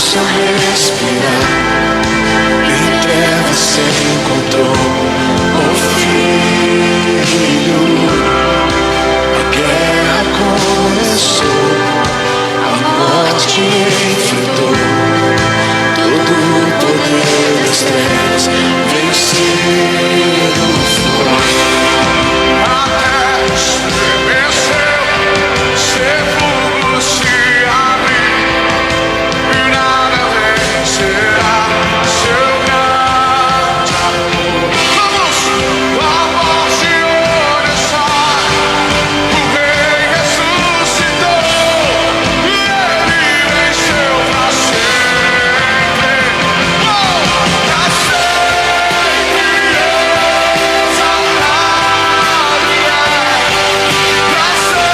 possa respirar. Em terra se encontrou o filho. A guerra começou, a morte enfrentou, todo o poder das trevas vencido foi. A terra estremeceu, sepulcros se abriram, e nada vencerá seu grande amor. Vamos! A morte onde está, o Rei ressuscitou, e Ele venceu pra sempre. Pra sempre exaltado é, pra sempre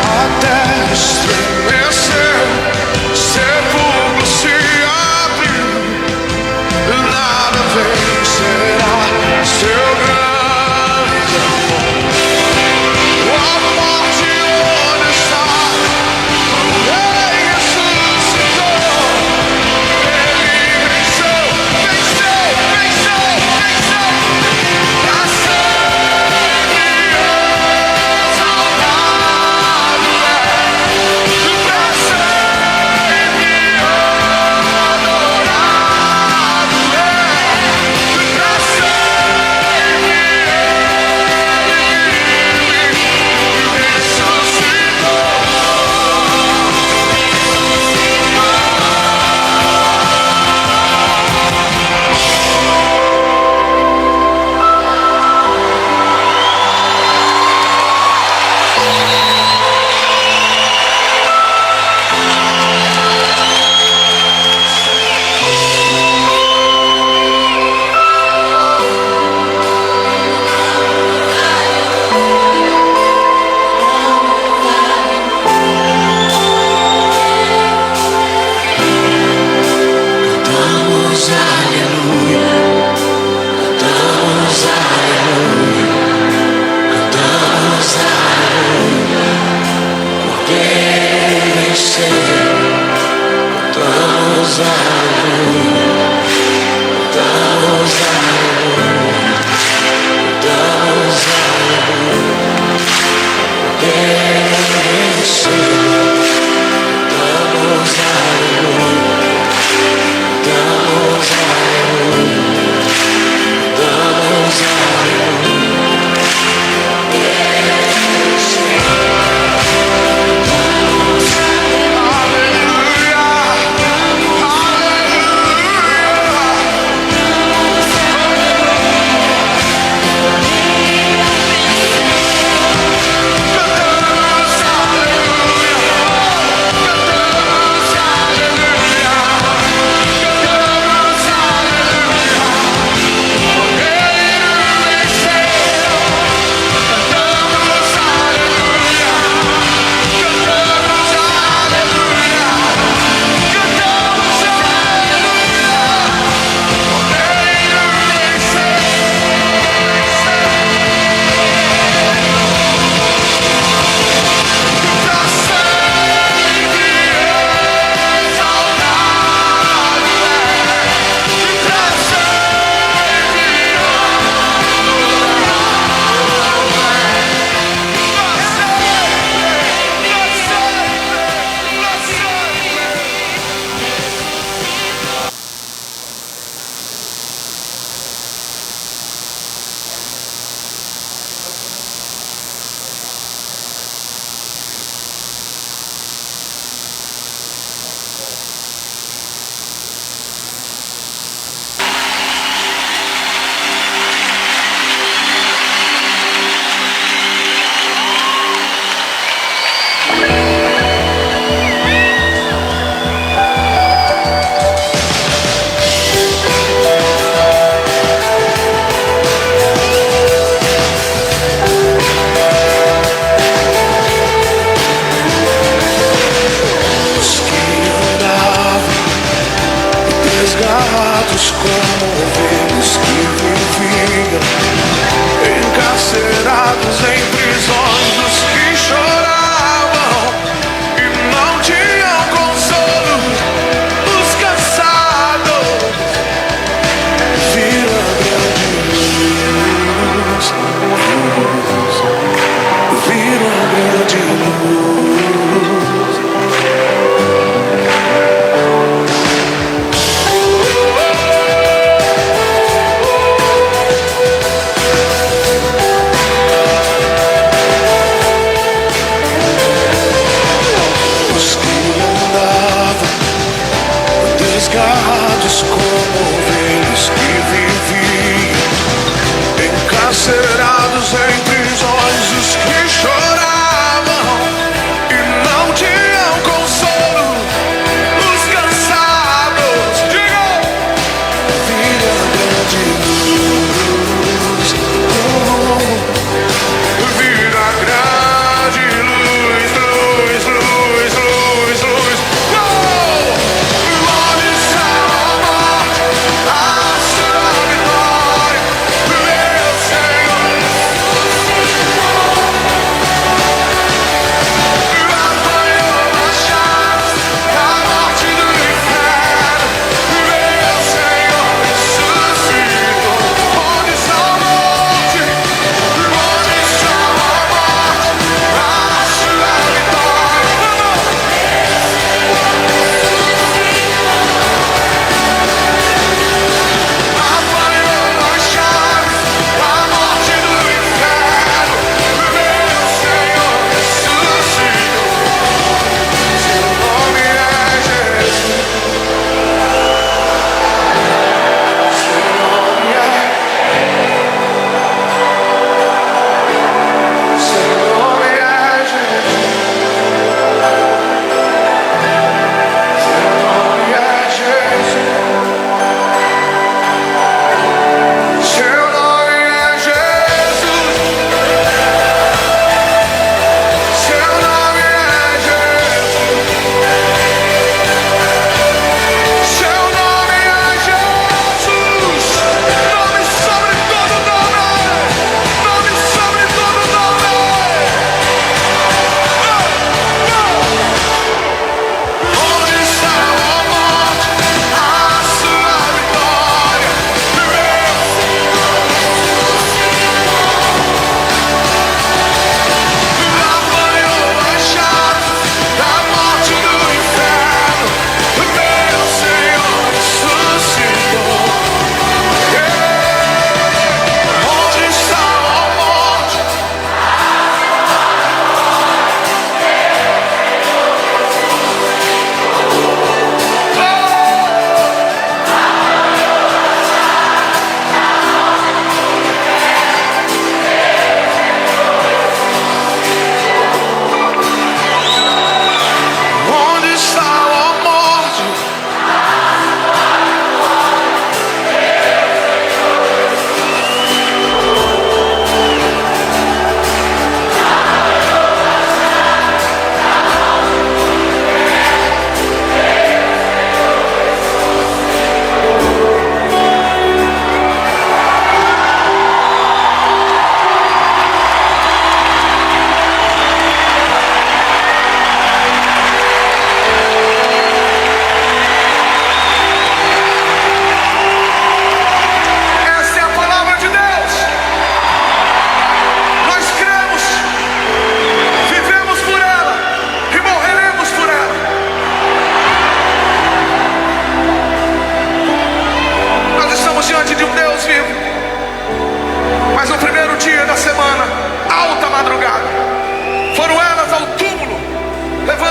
a terra estremeceu, sepulcro se abriu, nada vencerá seu grande amor. A morte onde está, o Rei ressuscitou, Ele venceu, venceu, venceu, venceu, pra sempre exaltado é, pra sempre adorado é, pra sempre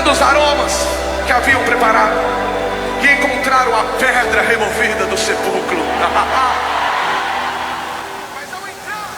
buscando os aromas que haviam preparado, e encontraram a pedra removida do sepulcro. Mas ao entrar,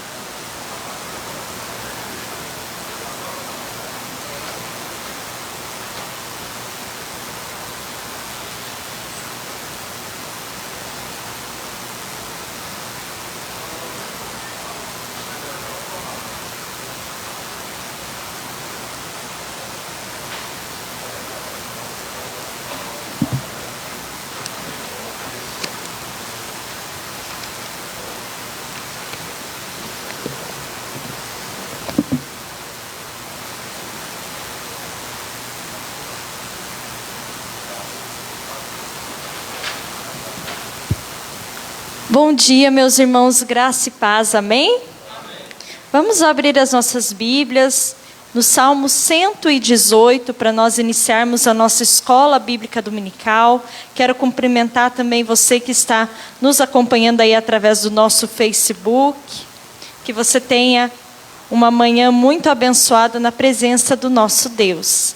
Bom dia, meus irmãos, graça e paz, amém? Vamos abrir as nossas Bíblias no Salmo 118 para nós iniciarmos a nossa escola bíblica dominical. Quero cumprimentar também você que está nos acompanhando aí através do nosso Facebook. Que você tenha uma manhã muito abençoada na presença do nosso Deus.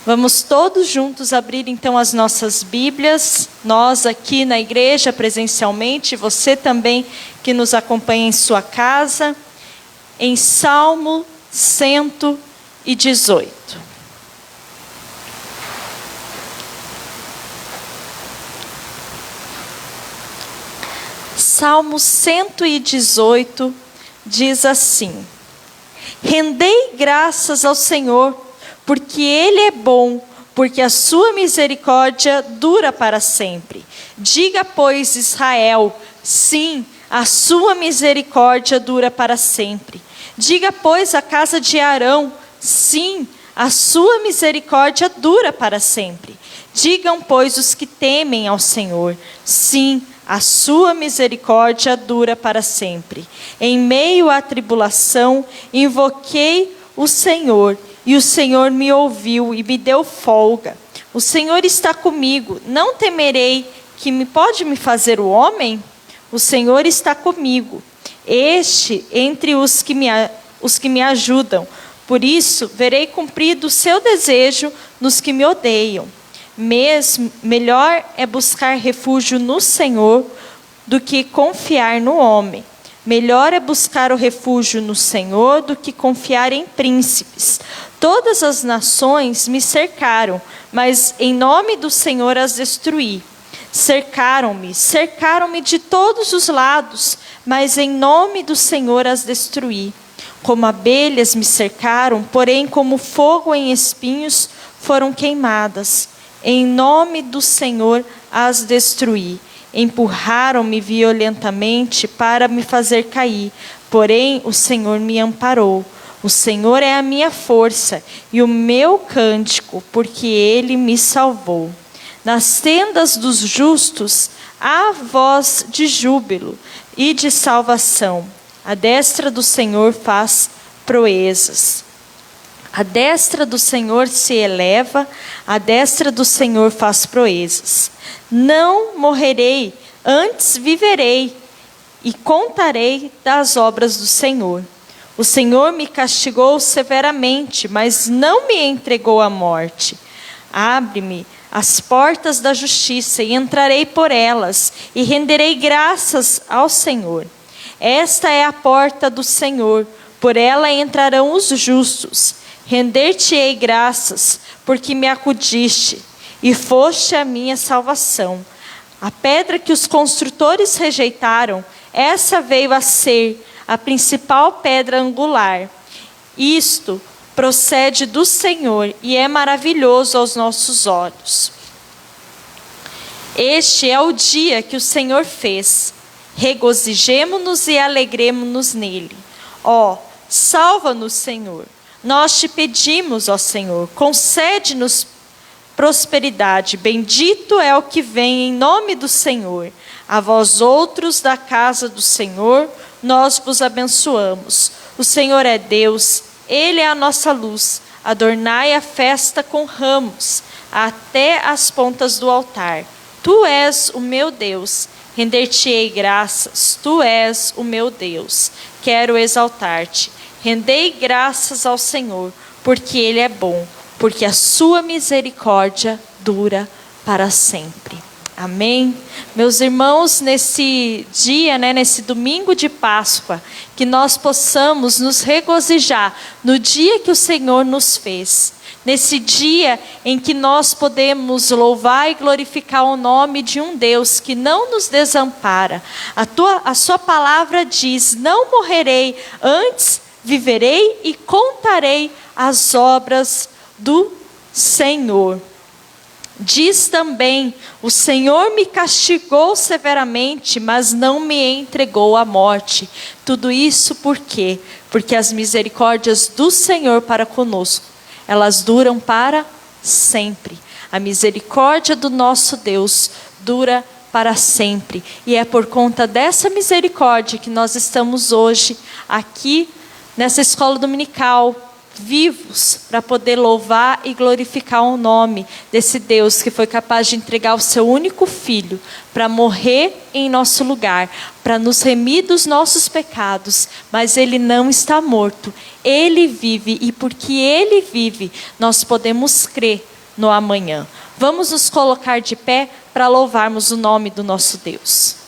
Vamos todos juntos abrir então as nossas Bíblias, nós aqui na igreja presencialmente, você também que nos acompanha em sua casa, em Salmo 118. Salmo 118 diz assim: Rendei graças ao Senhor, porque Ele é bom, porque a sua misericórdia dura para sempre. Diga, pois, Israel, sim, a sua misericórdia dura para sempre. Diga, pois, a casa de Arão, sim, a sua misericórdia dura para sempre. Digam, pois, os que temem ao Senhor, sim, a sua misericórdia dura para sempre. Em meio à tribulação, invoquei o Senhor, e o Senhor me ouviu e me deu folga. O Senhor está comigo, não temerei que me pode me fazer o homem? O Senhor está comigo, este entre os que me ajudam. Por isso, verei cumprido o seu desejo nos que me odeiam. Melhor é buscar refúgio no Senhor do que confiar no homem. Melhor é buscar o refúgio no Senhor do que confiar em príncipes. Todas as nações me cercaram, mas em nome do Senhor as destruí. Cercaram-me de todos os lados, mas em nome do Senhor as destruí. Como abelhas me cercaram, porém como fogo em espinhos foram queimadas. Em nome do Senhor as destruí. Empurraram-me violentamente para me fazer cair, porém o Senhor me amparou. O Senhor é a minha força e o meu cântico, porque Ele me salvou. Nas tendas dos justos há voz de júbilo e de salvação. A destra do Senhor faz proezas. A destra do Senhor se eleva, a destra do Senhor faz proezas. Não morrerei, antes viverei e contarei das obras do Senhor. O Senhor me castigou severamente, mas não me entregou à morte. Abre-me as portas da justiça e entrarei por elas e renderei graças ao Senhor. Esta é a porta do Senhor, por ela entrarão os justos. Render-te-ei graças, porque me acudiste, e foste a minha salvação. A pedra que os construtores rejeitaram, essa veio a ser a principal pedra angular. Isto procede do Senhor e é maravilhoso aos nossos olhos. Este é o dia que o Senhor fez. Regozijemo-nos e alegremo-nos nele. Ó, salva-nos, Senhor. Nós te pedimos, ó Senhor, concede-nos prosperidade. Bendito é o que vem em nome do Senhor. A vós outros da casa do Senhor, nós vos abençoamos. O Senhor é Deus, Ele é a nossa luz. Adornai a festa com ramos, até as pontas do altar. Tu és o meu Deus, render-te-ei graças. Tu és o meu Deus, quero exaltar-te. Rendei graças ao Senhor, porque Ele é bom, porque a sua misericórdia dura para sempre. Amém? Meus irmãos, nesse dia, nesse domingo de Páscoa, que nós possamos nos regozijar no dia que o Senhor nos fez. Nesse dia em que nós podemos louvar e glorificar o nome de um Deus que não nos desampara. A sua palavra diz: não morrerei, antes viverei e contarei as obras do Senhor. Diz também: o Senhor me castigou severamente, mas não me entregou à morte. Tudo isso por quê? Porque as misericórdias do Senhor para conosco, elas duram para sempre. A misericórdia do nosso Deus dura para sempre. E é por conta dessa misericórdia que nós estamos hoje aqui nessa escola dominical, vivos, para poder louvar e glorificar o nome desse Deus que foi capaz de entregar o seu único filho para morrer em nosso lugar, para nos remir dos nossos pecados. Mas ele não está morto, ele vive, e porque ele vive, nós podemos crer no amanhã. Vamos nos colocar de pé para louvarmos o nome do nosso Deus.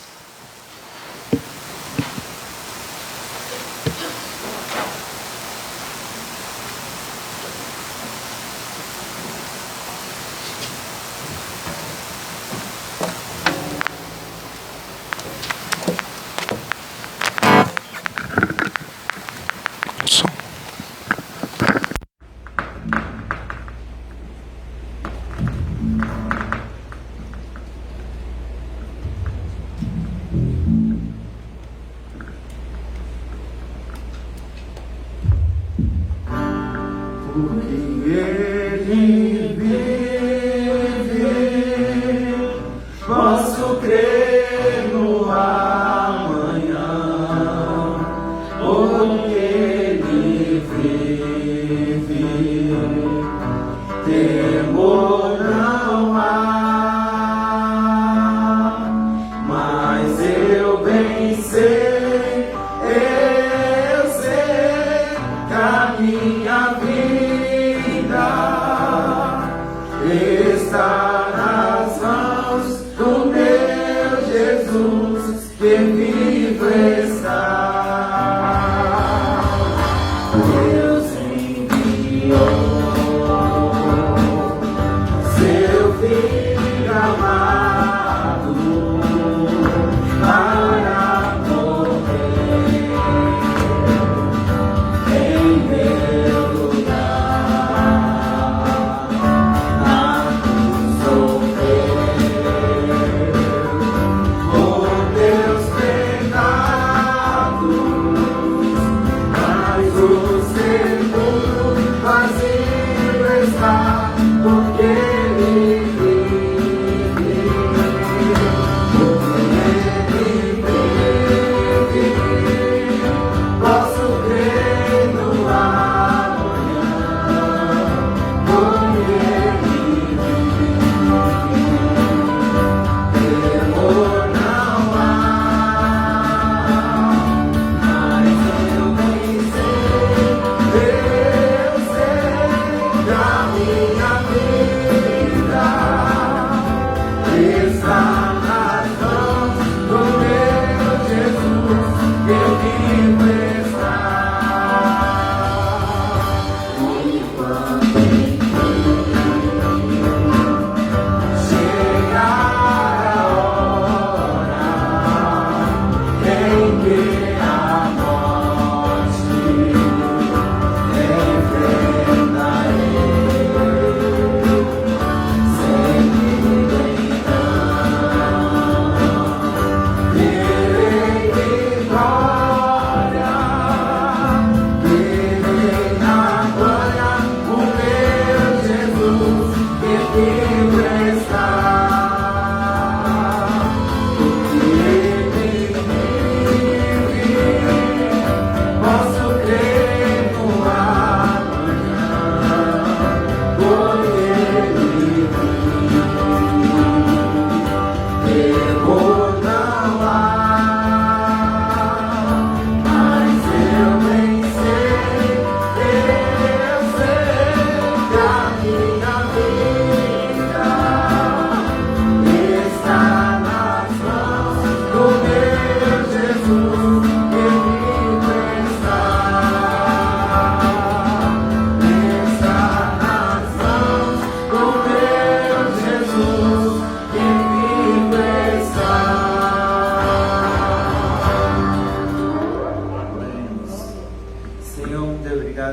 Posso crer no amanhã, porque ele vive. Temor não há, mas eu bem sei, eu sei que a minha vida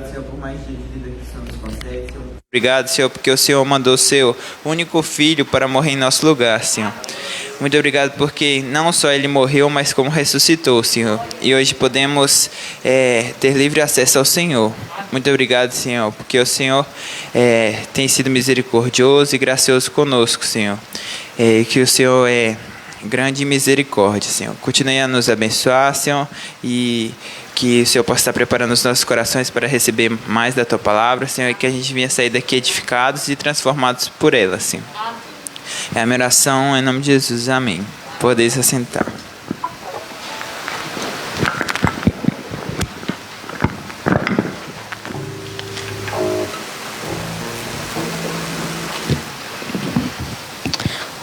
obrigado, Senhor, por mais dia de vida que o Senhor nos concede, Senhor. Obrigado, Senhor, porque o Senhor mandou seu único filho para morrer em nosso lugar, Senhor. Muito obrigado porque não só ele morreu, mas como ressuscitou, Senhor. E hoje podemos ter livre acesso ao Senhor. Muito obrigado, Senhor, porque o Senhor tem sido misericordioso e gracioso conosco, Senhor. Que o Senhor é grande misericórdia, Senhor. Continue a nos abençoar, Senhor, e que o Senhor possa estar preparando os nossos corações para receber mais da Tua Palavra, Senhor, e que a gente venha sair daqui edificados e transformados por ela, Senhor. É a minha oração, em nome de Jesus. Amém. Podeis assentar.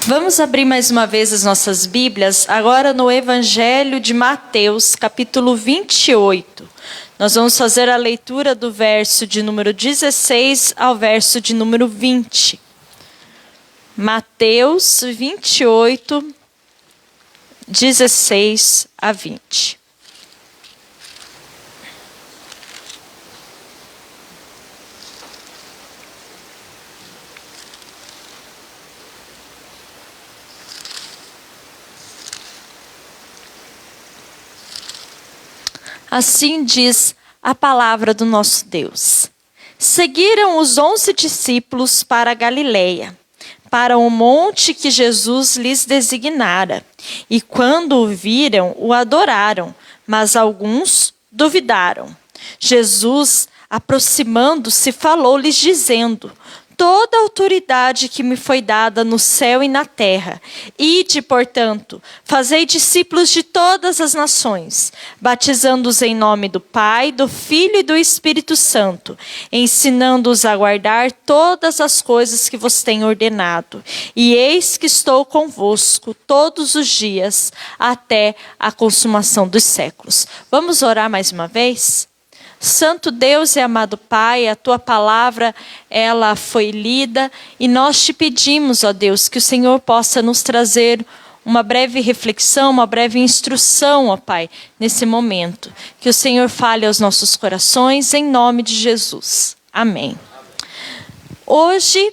Vamos abrir mais uma vez as nossas Bíblias, agora no Evangelho de Mateus, capítulo 28. Nós vamos fazer a leitura do verso de número 16 ao verso de número 20. Mateus 28, 16 a 20. Assim diz a palavra do nosso Deus. Seguiram os 11 discípulos para a Galileia, para o monte que Jesus lhes designara. E quando o viram, o adoraram, mas alguns duvidaram. Jesus, aproximando-se, falou-lhes dizendo: toda a autoridade que me foi dada no céu e na terra. Ide, portanto, fazei discípulos de todas as nações, batizando-os em nome do Pai, do Filho e do Espírito Santo, ensinando-os a guardar todas as coisas que vos tenho ordenado. E eis que estou convosco todos os dias, até a consumação dos séculos. Vamos orar mais uma vez? Santo Deus e amado Pai, a Tua palavra, ela foi lida e nós te pedimos, ó Deus, que o Senhor possa nos trazer uma breve reflexão, uma breve instrução, ó Pai, nesse momento. Que o Senhor fale aos nossos corações, em nome de Jesus. Amém. Hoje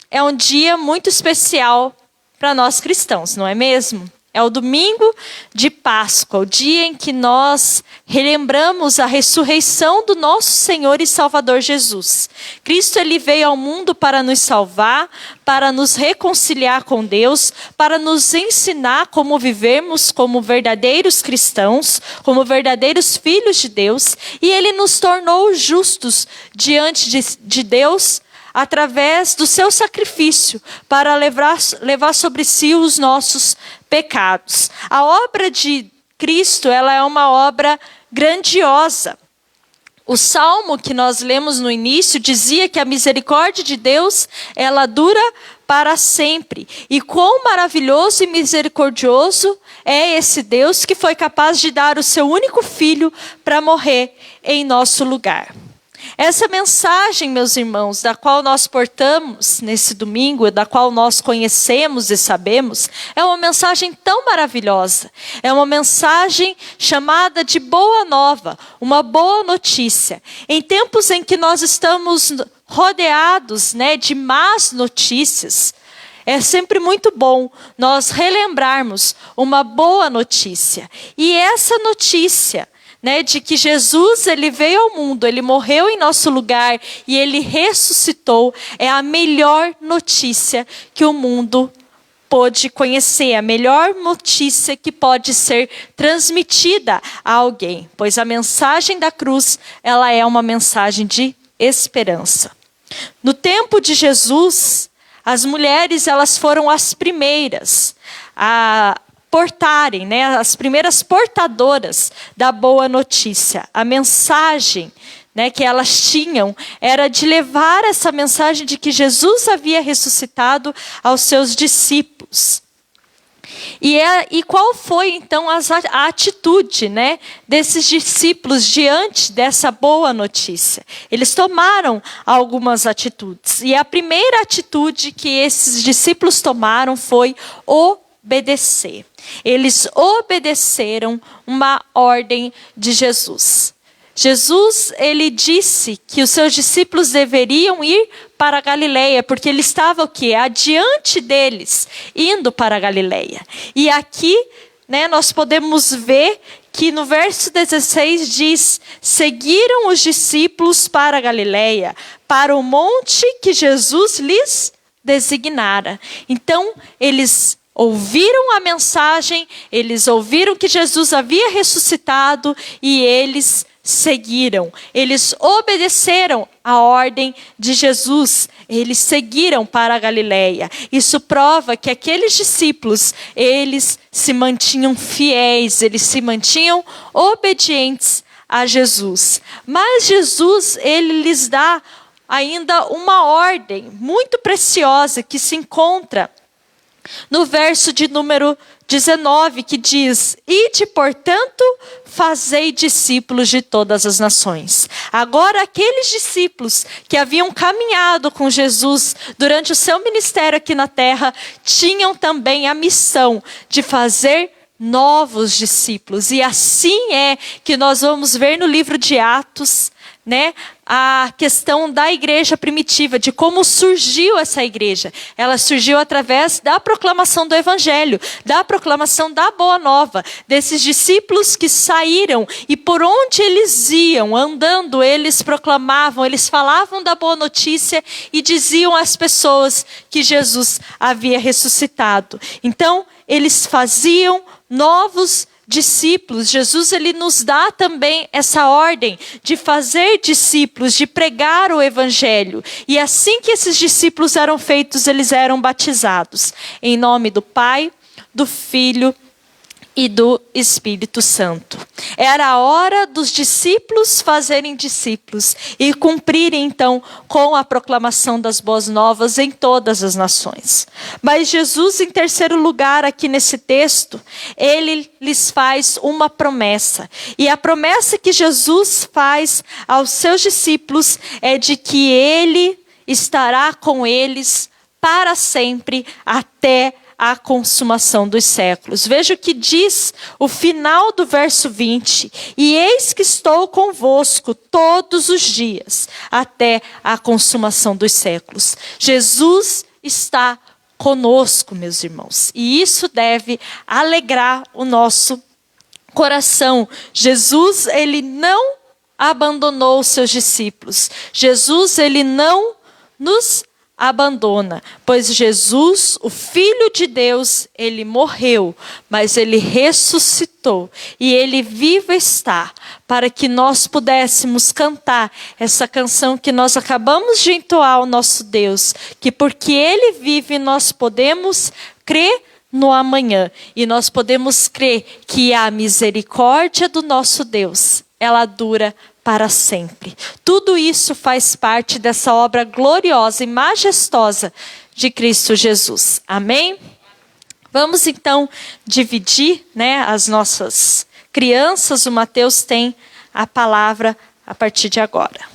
é um dia muito especial para nós cristãos, não é mesmo? É o domingo de Páscoa, o dia em que nós relembramos a ressurreição do nosso Senhor e Salvador Jesus. Cristo, ele veio ao mundo para nos salvar, para nos reconciliar com Deus, para nos ensinar como vivermos como verdadeiros cristãos, como verdadeiros filhos de Deus, e ele nos tornou justos diante de Deus, através do seu sacrifício, para levar sobre si os nossos pecados. A obra de Cristo, ela é uma obra grandiosa. O salmo que nós lemos no início dizia que a misericórdia de Deus, ela dura para sempre. E quão maravilhoso e misericordioso é esse Deus que foi capaz de dar o seu único filho para morrer em nosso lugar. Essa mensagem, meus irmãos, da qual nós portamos nesse domingo, da qual nós conhecemos e sabemos, é uma mensagem tão maravilhosa. É uma mensagem chamada de boa nova, uma boa notícia. Em tempos em que nós estamos rodeados, de más notícias, é sempre muito bom nós relembrarmos uma boa notícia. E essa notícia, de que Jesus, ele veio ao mundo, ele morreu em nosso lugar e ele ressuscitou, é a melhor notícia que o mundo pôde conhecer, a melhor notícia que pode ser transmitida a alguém, pois a mensagem da cruz, ela é uma mensagem de esperança. No tempo de Jesus, as mulheres, elas foram as primeiras a portarem, as primeiras portadoras da boa notícia. A mensagem, que elas tinham era de levar essa mensagem de que Jesus havia ressuscitado aos seus discípulos. E qual foi então a atitude, desses discípulos diante dessa boa notícia? Eles tomaram algumas atitudes. E a primeira atitude que esses discípulos tomaram foi obedecer. Eles obedeceram uma ordem de Jesus. Jesus, ele disse que os seus discípulos deveriam ir para a Galileia, porque ele estava o quê? Adiante deles, indo para a Galileia. E aqui, nós podemos ver que no verso 16 diz: seguiram os discípulos para a Galileia, para o monte que Jesus lhes designara. Então, eles ouviram a mensagem, eles ouviram que Jesus havia ressuscitado e eles seguiram. Eles obedeceram a ordem de Jesus. Eles seguiram para a Galileia. Isso prova que aqueles discípulos, eles se mantinham fiéis, eles se mantinham obedientes a Jesus. Mas Jesus, ele lhes dá ainda uma ordem muito preciosa que se encontra no verso de número 19, que diz: ide, portanto, fazei discípulos de todas as nações. Agora, aqueles discípulos que haviam caminhado com Jesus durante o seu ministério aqui na terra, tinham também a missão de fazer novos discípulos. E assim é que nós vamos ver no livro de Atos, a questão da igreja primitiva, de como surgiu essa igreja. Ela surgiu através da proclamação do evangelho, da proclamação da boa nova, desses discípulos que saíram e por onde eles iam, andando, eles proclamavam, eles falavam da boa notícia e diziam às pessoas que Jesus havia ressuscitado. Então, eles faziam novos discípulos. Jesus, ele nos dá também essa ordem de fazer discípulos, de pregar o evangelho. E assim que esses discípulos eram feitos, eles eram batizados. Em nome do Pai, do Filho e do Espírito Santo. Era a hora dos discípulos fazerem discípulos e cumprirem então com a proclamação das boas novas em todas as nações. Mas Jesus, em terceiro lugar, aqui nesse texto, ele lhes faz uma promessa. E a promessa que Jesus faz aos seus discípulos é de que ele estará com eles para sempre, até a consumação dos séculos. Veja o que diz o final do verso 20. E eis que estou convosco todos os dias, até a consumação dos séculos. Jesus está conosco, meus irmãos. E isso deve alegrar o nosso coração. Jesus, ele não abandonou os seus discípulos. Jesus, ele não nos abandona, pois Jesus, o Filho de Deus, ele morreu, mas ele ressuscitou e ele vivo está, para que nós pudéssemos cantar essa canção que nós acabamos de entoar ao nosso Deus, que porque ele vive nós podemos crer no amanhã e nós podemos crer que a misericórdia do nosso Deus, ela dura para sempre. Tudo isso faz parte dessa obra gloriosa e majestosa de Cristo Jesus. Amém? Vamos então dividir, as nossas crianças. O Mateus tem a palavra a partir de agora.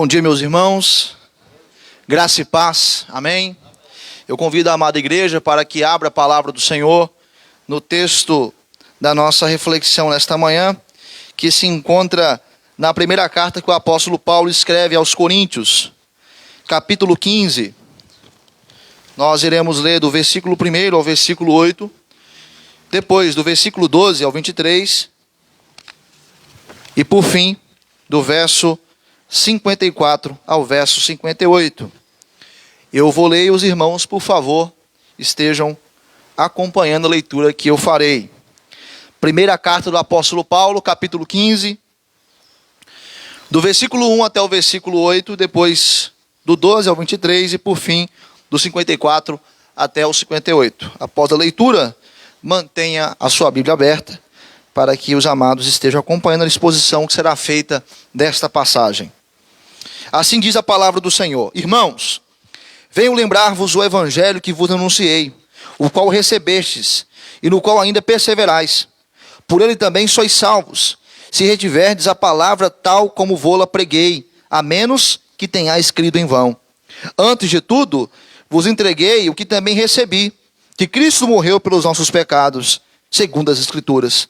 Bom dia, meus irmãos, graça e paz, amém? Eu convido a amada igreja para que abra a palavra do Senhor no texto da nossa reflexão nesta manhã, que se encontra na primeira carta que o apóstolo Paulo escreve aos Coríntios, capítulo 15. Nós iremos ler do versículo 1 ao versículo 8, depois do versículo 12 ao 23, e por fim, do verso 54 ao verso 58. Eu vou ler e os irmãos, por favor, estejam acompanhando a leitura que eu farei. Primeira carta do apóstolo Paulo, capítulo 15, do versículo 1 até o versículo 8, depois do 12 ao 23 e por fim do 54 até o 58. Após a leitura, mantenha a sua Bíblia aberta para que os amados estejam acompanhando a exposição que será feita desta passagem. Assim diz a palavra do Senhor: Irmãos, venho lembrar-vos o evangelho que vos anunciei, o qual recebestes, e no qual ainda perseverais. Por ele também sois salvos, se retiverdes a palavra tal como vô-la preguei, a menos que tenhais crido em vão. Antes de tudo, vos entreguei o que também recebi, que Cristo morreu pelos nossos pecados, segundo as Escrituras,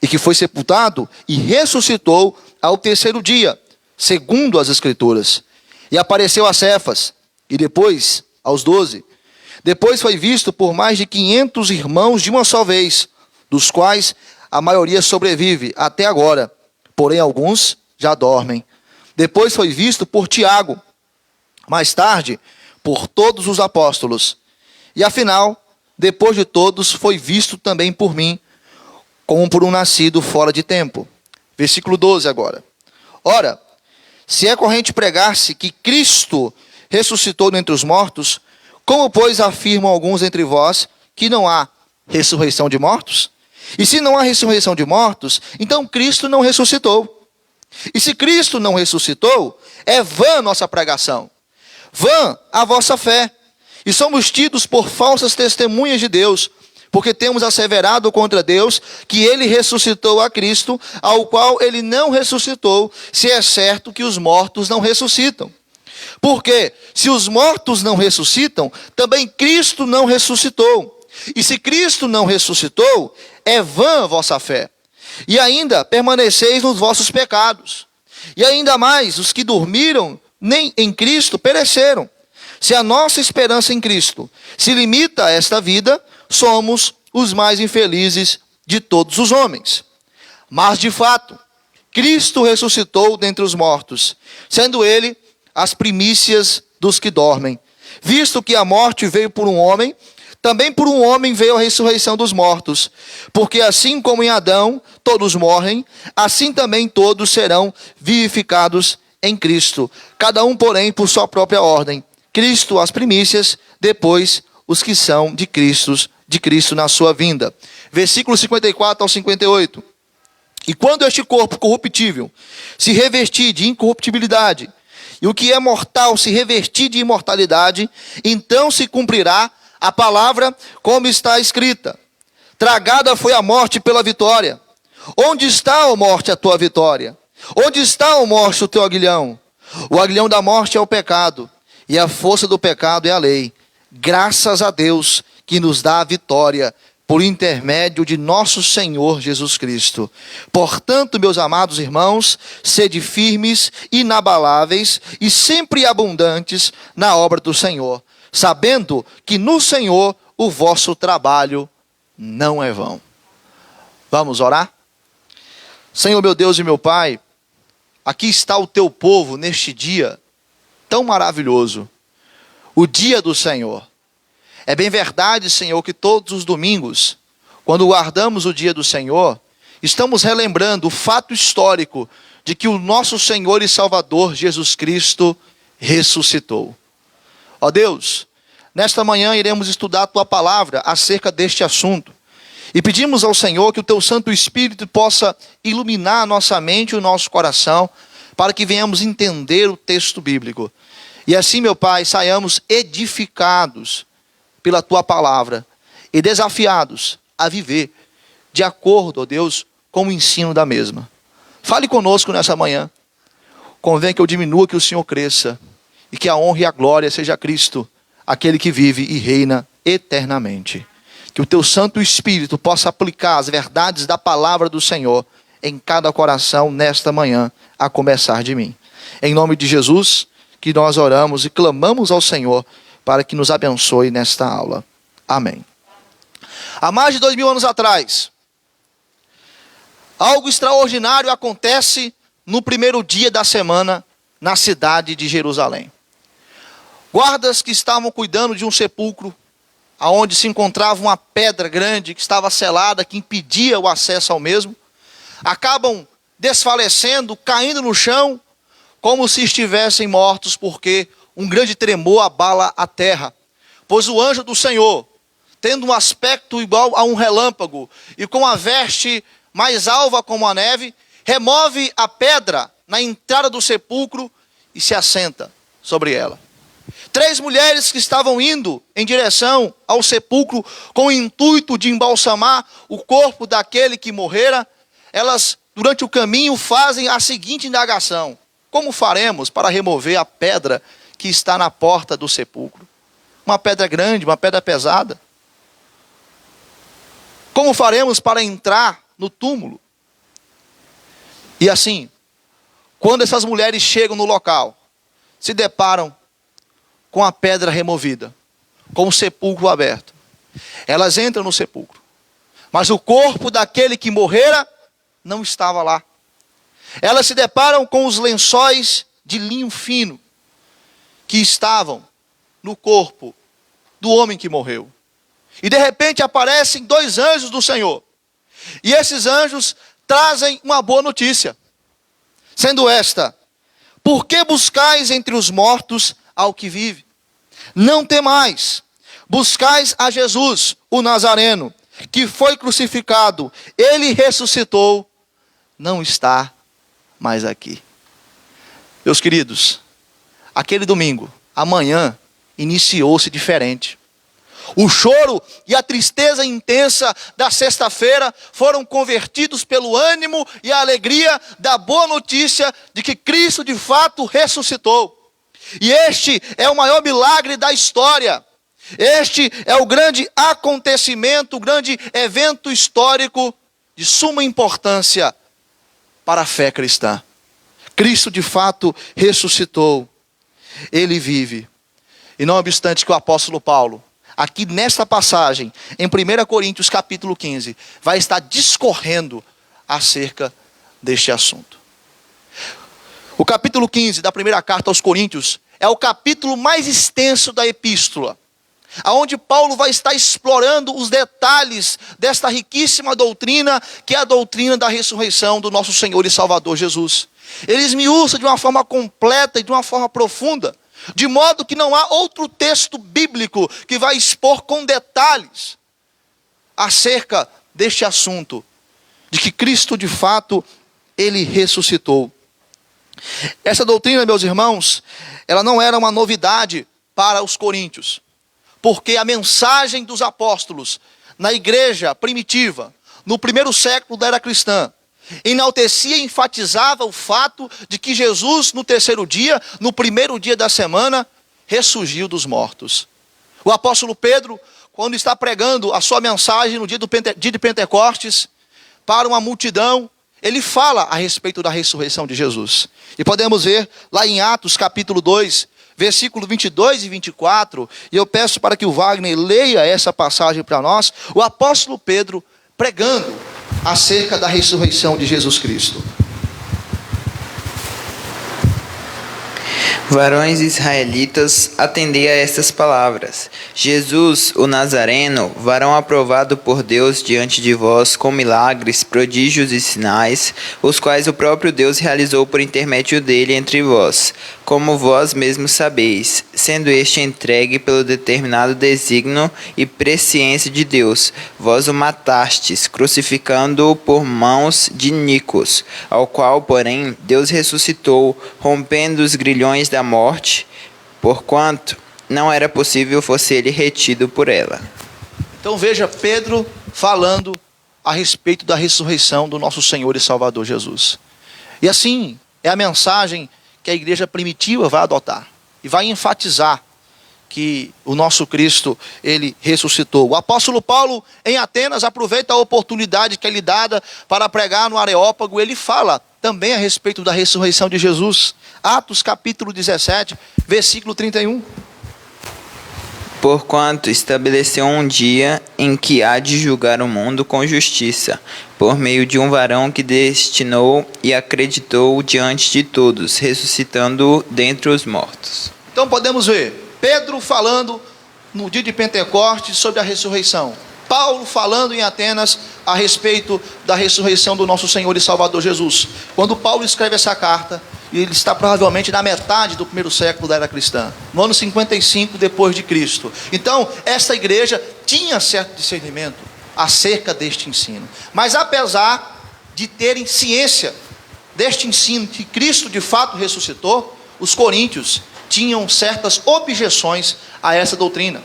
e que foi sepultado e ressuscitou ao terceiro dia, segundo as Escrituras. E apareceu a Cefas, e depois aos 12. Depois foi visto por mais de 500 irmãos de uma só vez, dos quais a maioria sobrevive até agora, porém alguns já dormem. Depois foi visto por Tiago, mais tarde por todos os apóstolos. E afinal, depois de todos, foi visto também por mim, como por um nascido fora de tempo. Versículo 12 agora. Ora, se é corrente pregar-se que Cristo ressuscitou dentre os mortos, como, pois, afirmam alguns entre vós que não há ressurreição de mortos? E se não há ressurreição de mortos, então Cristo não ressuscitou. E se Cristo não ressuscitou, é vã nossa pregação, vã a vossa fé. E somos tidos por falsas testemunhas de Deus, porque temos asseverado contra Deus que ele ressuscitou a Cristo, ao qual ele não ressuscitou, se é certo que os mortos não ressuscitam. Porque se os mortos não ressuscitam, também Cristo não ressuscitou. E se Cristo não ressuscitou, é vã a vossa fé. E ainda permaneceis nos vossos pecados. E ainda mais, os que dormiram nem em Cristo pereceram. Se a nossa esperança em Cristo se limita a esta vida, somos os mais infelizes de todos os homens. Mas, de fato, Cristo ressuscitou dentre os mortos, sendo ele as primícias dos que dormem. Visto que a morte veio por um homem, também por um homem veio a ressurreição dos mortos. Porque assim como em Adão todos morrem, assim também todos serão vivificados em Cristo. Cada um, porém, por sua própria ordem. Cristo as primícias, depois os que são de Cristo na sua vinda. Versículo 54 ao 58. E quando este corpo corruptível se revestir de incorruptibilidade, e o que é mortal se revestir de imortalidade, então se cumprirá a palavra como está escrita: tragada foi a morte pela vitória. Onde está, ó morte, a tua vitória? Onde está, ó morte, o teu aguilhão? O aguilhão da morte é o pecado, e a força do pecado é a lei. Graças a Deus que nos dá a vitória por intermédio de nosso Senhor Jesus Cristo. Portanto, meus amados irmãos, sede firmes, inabaláveis e sempre abundantes na obra do Senhor, sabendo que no Senhor o vosso trabalho não é vão. Vamos orar? Senhor, meu Deus e meu Pai, aqui está o teu povo neste dia tão maravilhoso, o dia do Senhor. É bem verdade, Senhor, que todos os domingos, quando guardamos o dia do Senhor, estamos relembrando o fato histórico de que o nosso Senhor e Salvador Jesus Cristo ressuscitou. Ó Deus, nesta manhã iremos estudar a tua palavra acerca deste assunto. E pedimos ao Senhor que o teu Santo Espírito possa iluminar a nossa mente e o nosso coração, para que venhamos entender o texto bíblico. E assim, meu Pai, saiamos edificados pela tua palavra e desafiados a viver de acordo, ó Deus, com o ensino da mesma. Fale conosco nessa manhã. Convém que eu diminua, que o Senhor cresça, e que a honra e a glória seja Cristo, aquele que vive e reina eternamente. Que o teu Santo Espírito possa aplicar as verdades da palavra do Senhor em cada coração nesta manhã, a começar de mim. Em nome de Jesus, que nós oramos e clamamos ao Senhor para que nos abençoe nesta aula. Amém. Há mais de 2000 anos atrás, algo extraordinário acontece no primeiro dia da semana na cidade de Jerusalém. Guardas que estavam cuidando de um sepulcro, aonde se encontrava uma pedra grande que estava selada, que impedia o acesso ao mesmo, acabam desfalecendo, caindo no chão, como se estivessem mortos, porque um grande tremor abala a terra. Pois o anjo do Senhor, tendo um aspecto igual a um relâmpago, e com a veste mais alva como a neve, remove a pedra na entrada do sepulcro e se assenta sobre ela. 3 mulheres que estavam indo em direção ao sepulcro com o intuito de embalsamar o corpo daquele que morrera, elas, durante o caminho, fazem a seguinte indagação: como faremos para remover a pedra que está na porta do sepulcro? Uma pedra grande, uma pedra pesada. Como faremos para entrar no túmulo? E assim, quando essas mulheres chegam no local, se deparam com a pedra removida, com o sepulcro aberto. Elas entram no sepulcro, mas o corpo daquele que morrera não estava lá. Elas se deparam com os lençóis de linho fino que estavam no corpo do homem que morreu. E de repente aparecem 2 anjos do Senhor. E esses anjos trazem uma boa notícia, sendo esta: por que buscais entre os mortos ao que vive? Não temais, buscais a Jesus, o Nazareno, que foi crucificado. Ele ressuscitou, não está mais aqui. Meus queridos, aquele domingo, amanhã, iniciou-se diferente. O choro e a tristeza intensa da sexta-feira foram convertidos pelo ânimo e a alegria da boa notícia de que Cristo de fato ressuscitou. E este é o maior milagre da história. Este é o grande acontecimento, o grande evento histórico de suma importância para a fé cristã. Cristo de fato ressuscitou. Ele vive. E não obstante que o apóstolo Paulo, aqui nesta passagem, em 1 Coríntios capítulo 15, vai estar discorrendo acerca deste assunto. O capítulo 15 da primeira carta aos Coríntios é o capítulo mais extenso da epístola, aonde Paulo vai estar explorando os detalhes desta riquíssima doutrina, que é a doutrina da ressurreição do nosso Senhor e Salvador Jesus. Ele esmiuça de uma forma completa e de uma forma profunda, de modo que não há outro texto bíblico que vai expor com detalhes acerca deste assunto, de que Cristo de fato, ele ressuscitou. Essa doutrina, meus irmãos, ela não era uma novidade para os coríntios, porque a mensagem dos apóstolos na igreja primitiva, no primeiro século da era cristã, enaltecia e enfatizava o fato de que Jesus, no terceiro dia, no primeiro dia da semana, ressurgiu dos mortos. O apóstolo Pedro, quando está pregando a sua mensagem no dia de Pentecostes, para uma multidão, ele fala a respeito da ressurreição de Jesus. E podemos ver lá em Atos capítulo 2, versículo 22 e 24, e eu peço para que o Wagner leia essa passagem para nós, o apóstolo Pedro pregando acerca da ressurreição de Jesus Cristo. Varões israelitas, atendei a estas palavras. Jesus, o Nazareno, varão aprovado por Deus diante de vós com milagres, prodígios e sinais, os quais o próprio Deus realizou por intermédio dele entre vós, como vós mesmos sabeis, sendo este entregue pelo determinado desígnio e presciência de Deus. Vós o matastes, crucificando-o por mãos de Nicos, ao qual, porém, Deus ressuscitou, rompendo os grilhões da morte, porquanto não era possível fosse ele retido por ela. Então veja Pedro falando a respeito da ressurreição do nosso Senhor e Salvador Jesus. E assim é a mensagem que a igreja primitiva vai adotar e vai enfatizar que o nosso Cristo, ele ressuscitou. O apóstolo Paulo, em Atenas, aproveita a oportunidade que é lhe dada para pregar no Areópago. Ele fala também a respeito da ressurreição de Jesus. Atos capítulo 17, versículo 31. Porquanto estabeleceu um dia em que há de julgar o mundo com justiça, por meio de um varão que destinou e acreditou diante de todos, ressuscitando-o dentre os mortos. Então podemos ver Pedro falando no dia de Pentecostes sobre a ressurreição. Paulo falando em Atenas a respeito da ressurreição do nosso Senhor e Salvador Jesus. Quando Paulo escreve essa carta, ele está provavelmente na metade do primeiro século da era cristã, no ano 55 depois de Cristo. Então, essa igreja tinha certo discernimento acerca deste ensino. Mas apesar de terem ciência deste ensino que Cristo de fato ressuscitou, os coríntios tinham certas objeções a essa doutrina.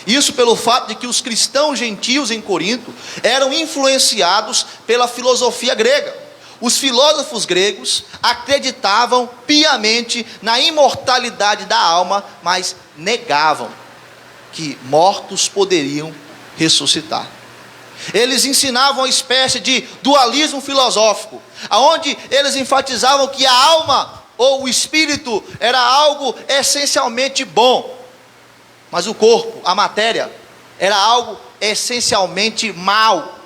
Isso pelo fato de que os cristãos gentios em Corinto eram influenciados pela filosofia grega. Os filósofos gregos acreditavam piamente na imortalidade da alma, mas negavam que mortos poderiam ressuscitar. Eles ensinavam uma espécie de dualismo filosófico, onde eles enfatizavam que a alma ou o espírito era algo essencialmente bom, mas o corpo, a matéria, era algo essencialmente mau.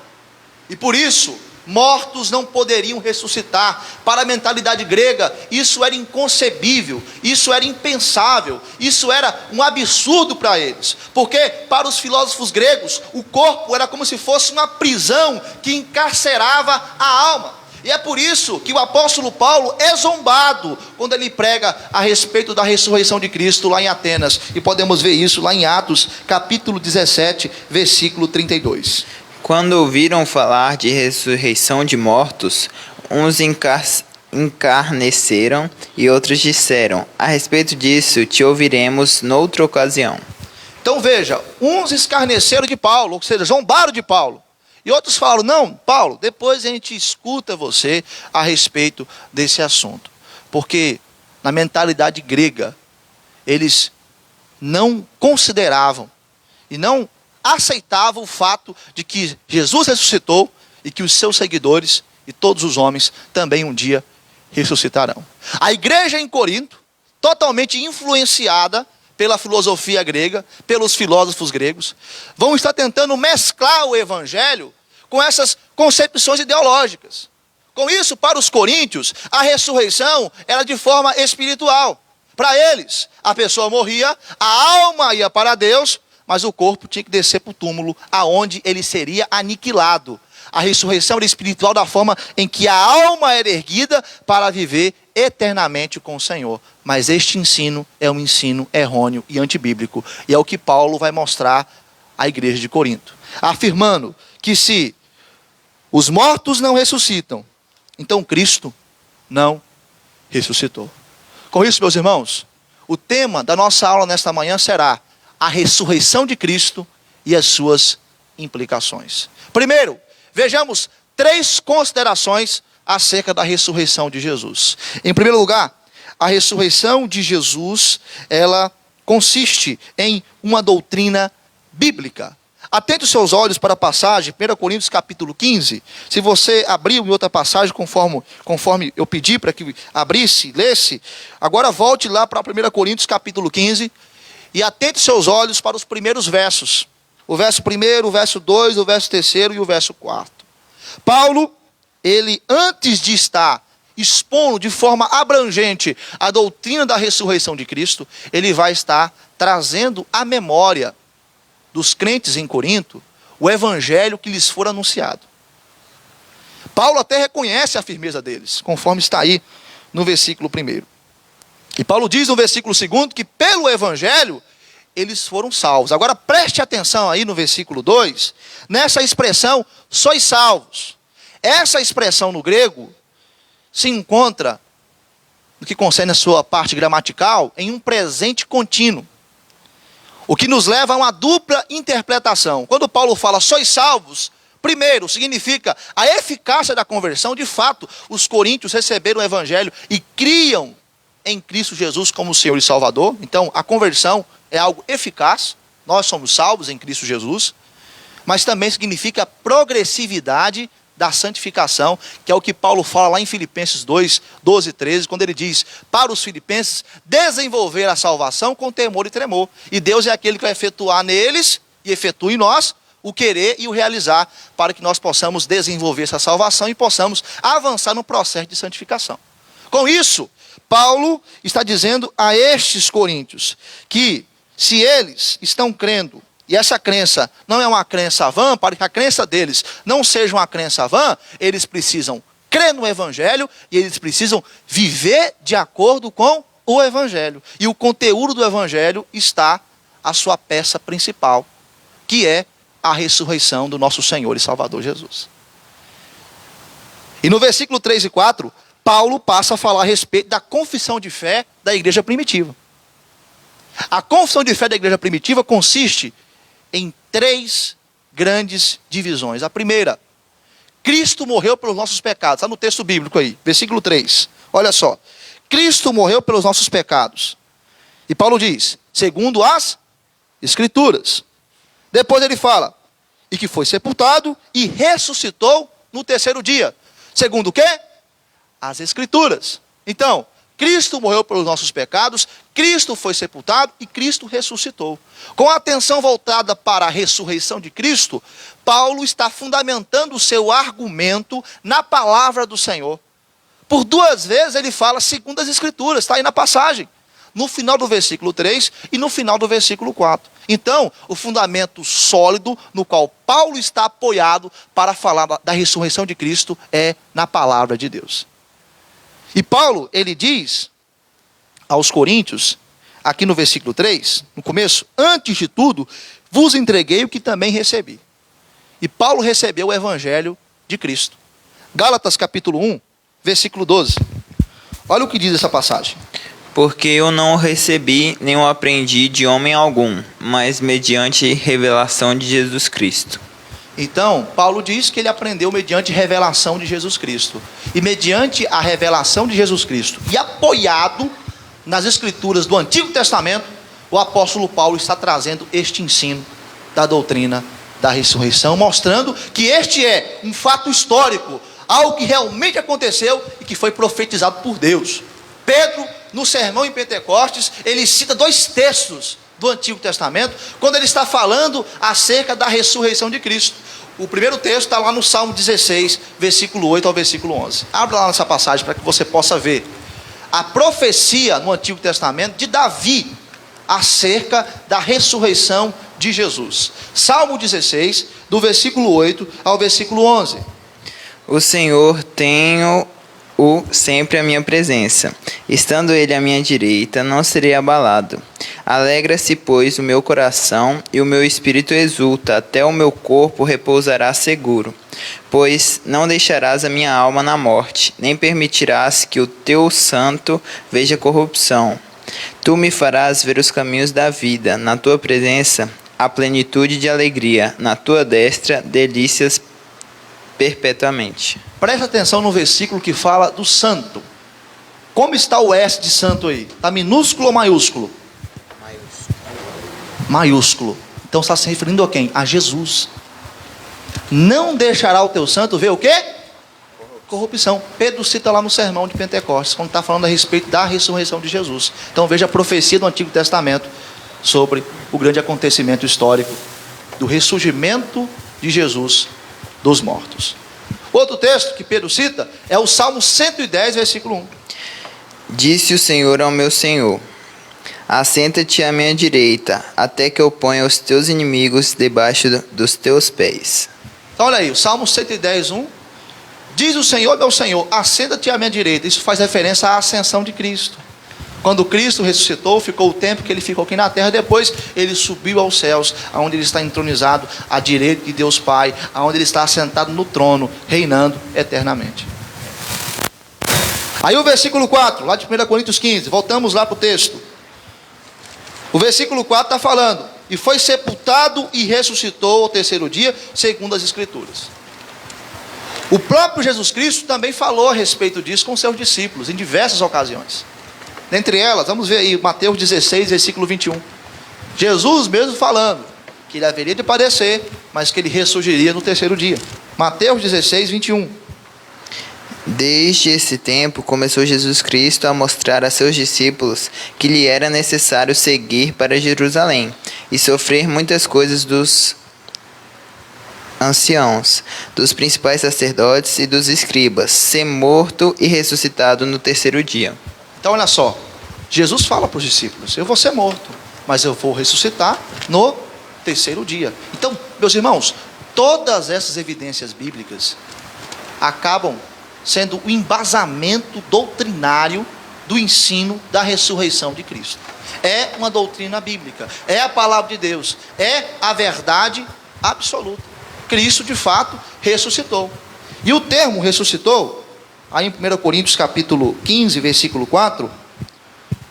E por isso, mortos não poderiam ressuscitar. Para a mentalidade grega, isso era inconcebível, isso era impensável, isso era um absurdo para eles. Porque para os filósofos gregos, o corpo era como se fosse uma prisão que encarcerava a alma. E é por isso que o apóstolo Paulo é zombado quando ele prega a respeito da ressurreição de Cristo lá em Atenas. E podemos ver isso lá em Atos, capítulo 17, versículo 32. Quando ouviram falar de ressurreição de mortos, uns encarneceram e outros disseram: a respeito disso te ouviremos noutra ocasião. Então veja, uns escarneceram de Paulo, ou seja, zombaram de Paulo. E outros falaram: não, Paulo, depois a gente escuta você a respeito desse assunto. Porque na mentalidade grega, eles não consideravam e não aceitavam o fato de que Jesus ressuscitou e que os seus seguidores e todos os homens também um dia ressuscitarão. A igreja em Corinto, totalmente influenciada pela filosofia grega, pelos filósofos gregos, vão estar tentando mesclar o evangelho com essas concepções ideológicas. Com isso, para os coríntios, a ressurreição era de forma espiritual. Para eles, a pessoa morria, a alma ia para Deus, mas o corpo tinha que descer para o túmulo, aonde ele seria aniquilado. A ressurreição era espiritual da forma em que a alma era erguida para viver eternamente com o Senhor. Mas este ensino é um ensino errôneo e antibíblico. E é o que Paulo vai mostrar à igreja de Corinto. Afirmando que se os mortos não ressuscitam, então Cristo não ressuscitou. Com isso, meus irmãos, o tema da nossa aula nesta manhã será a ressurreição de Cristo e as suas implicações. Primeiro, vejamos 3 considerações acerca da ressurreição de Jesus. Em primeiro lugar, a ressurreição de Jesus, ela consiste em uma doutrina bíblica. Atente os seus olhos para a passagem, 1 Coríntios capítulo 15. Se você abriu em outra passagem, conforme eu pedi para que abrisse, lesse, agora volte lá para 1 Coríntios capítulo 15 e atente os seus olhos para os primeiros versos. O verso 1, o verso 2, o verso 3 e o verso 4. Paulo, ele antes de estar expondo de forma abrangente a doutrina da ressurreição de Cristo, ele vai estar trazendo à memória dos crentes em Corinto o evangelho que lhes for anunciado. Paulo até reconhece a firmeza deles, conforme está aí no versículo 1. E Paulo diz no versículo 2 que pelo evangelho eles foram salvos. Agora preste atenção aí no versículo 2, nessa expressão, sois salvos. Essa expressão no grego se encontra, no que concerne a sua parte gramatical, em um presente contínuo. O que nos leva a uma dupla interpretação. Quando Paulo fala sois salvos, primeiro, significa a eficácia da conversão. De fato, os coríntios receberam o evangelho e criam em Cristo Jesus como Senhor e Salvador. Então, a conversão é algo eficaz. Nós somos salvos em Cristo Jesus. Mas também significa progressividade da santificação, que é o que Paulo fala lá em Filipenses 2, 12 e 13, quando ele diz, para os filipenses, desenvolver a salvação com temor e tremor. E Deus é aquele que vai efetuar neles, e efetua em nós, o querer e o realizar, para que nós possamos desenvolver essa salvação e possamos avançar no processo de santificação. Com isso, Paulo está dizendo a estes coríntios, que se eles estão crendo, e essa crença não é uma crença vã, para que a crença deles não seja uma crença vã, eles precisam crer no evangelho e eles precisam viver de acordo com o evangelho. E o conteúdo do evangelho está a sua peça principal, que é a ressurreição do nosso Senhor e Salvador Jesus. E no versículo 3 e 4, Paulo passa a falar a respeito da confissão de fé da igreja primitiva. A confissão de fé da igreja primitiva consiste em 3 grandes divisões. A primeira, Cristo morreu pelos nossos pecados. Está no texto bíblico aí, versículo 3. Olha só. Cristo morreu pelos nossos pecados. E Paulo diz, segundo as Escrituras. Depois ele fala, e que foi sepultado e ressuscitou no terceiro dia. Segundo o quê? As Escrituras. Então, Cristo morreu pelos nossos pecados, Cristo foi sepultado e Cristo ressuscitou. Com a atenção voltada para a ressurreição de Cristo, Paulo está fundamentando o seu argumento na palavra do Senhor. Por 2 vezes ele fala segundo as Escrituras, está aí na passagem. No final do versículo 3 e no final do versículo 4. Então, o fundamento sólido no qual Paulo está apoiado para falar da ressurreição de Cristo é na palavra de Deus. E Paulo, ele diz aos Coríntios, aqui no versículo 3, no começo, antes de tudo, vos entreguei o que também recebi. E Paulo recebeu o evangelho de Cristo. Gálatas capítulo 1, versículo 12. Olha o que diz essa passagem. Porque eu não o recebi nem o aprendi de homem algum, mas mediante revelação de Jesus Cristo. Então, Paulo diz que ele aprendeu mediante revelação de Jesus Cristo. E mediante a revelação de Jesus Cristo, e apoiado nas Escrituras do Antigo Testamento, o apóstolo Paulo está trazendo este ensino da doutrina da ressurreição, mostrando que este é um fato histórico, algo que realmente aconteceu e que foi profetizado por Deus. Pedro, no sermão em Pentecostes, ele cita 2 textos do Antigo Testamento, quando ele está falando acerca da ressurreição de Cristo. O primeiro texto está lá no Salmo 16, versículo 8 ao versículo 11. Abra lá nessa passagem para que você possa ver a profecia no Antigo Testamento de Davi acerca da ressurreição de Jesus. Salmo 16, do versículo 8 ao versículo 11. O Senhor tenho-o sempre à minha presença. Estando ele à minha direita, não serei abalado. Alegra-se, pois, o meu coração e o meu espírito exulta, até o meu corpo repousará seguro. Pois não deixarás a minha alma na morte, nem permitirás que o teu santo veja corrupção. Tu me farás ver os caminhos da vida, na tua presença a plenitude de alegria, na tua destra delícias perpetuamente. Presta atenção no versículo que fala do santo. Como está o S de santo aí? Está minúsculo ou maiúsculo? Maiúsculo. Então está se referindo a quem? A Jesus. Não deixará o teu santo ver o quê? Corrupção. Pedro cita lá no sermão de Pentecostes, quando está falando a respeito da ressurreição de Jesus. Então veja a profecia do Antigo Testamento sobre o grande acontecimento histórico do ressurgimento de Jesus dos mortos. Outro texto que Pedro cita é o Salmo 110, versículo 1. Disse o Senhor ao meu Senhor: assenta-te à minha direita, até que eu ponha os teus inimigos debaixo dos teus pés. Então olha aí, o Salmo 110, 1. Diz o Senhor, meu Senhor, assenta-te à minha direita. Isso faz referência à ascensão de Cristo. Quando Cristo ressuscitou, ficou o tempo que ele ficou aqui na terra. Depois ele subiu aos céus, aonde ele está entronizado à direita de Deus Pai, aonde ele está assentado no trono, reinando eternamente. Aí o versículo 4, lá de 1 Coríntios 15, voltamos lá para o texto. O versículo 4 está falando: e foi sepultado e ressuscitou ao terceiro dia, segundo as Escrituras. O próprio Jesus Cristo também falou a respeito disso com seus discípulos, em diversas ocasiões. Dentre elas, vamos ver aí, Mateus 16, versículo 21. Jesus mesmo falando que ele haveria de padecer, mas que ele ressurgiria no terceiro dia. Mateus 16, 21. Desde esse tempo começou Jesus Cristo a mostrar a seus discípulos que lhe era necessário seguir para Jerusalém e sofrer muitas coisas dos anciãos, dos principais sacerdotes e dos escribas, ser morto e ressuscitado no terceiro dia. Então olha só, Jesus fala para os discípulos: eu vou ser morto, mas eu vou ressuscitar no terceiro dia. Então, meus irmãos, todas essas evidências bíblicas acabam sendo o embasamento doutrinário do ensino da ressurreição de Cristo. É uma doutrina bíblica, é a palavra de Deus, é a verdade absoluta. Cristo de fato ressuscitou. E o termo ressuscitou, aí em 1 Coríntios capítulo 15, versículo 4,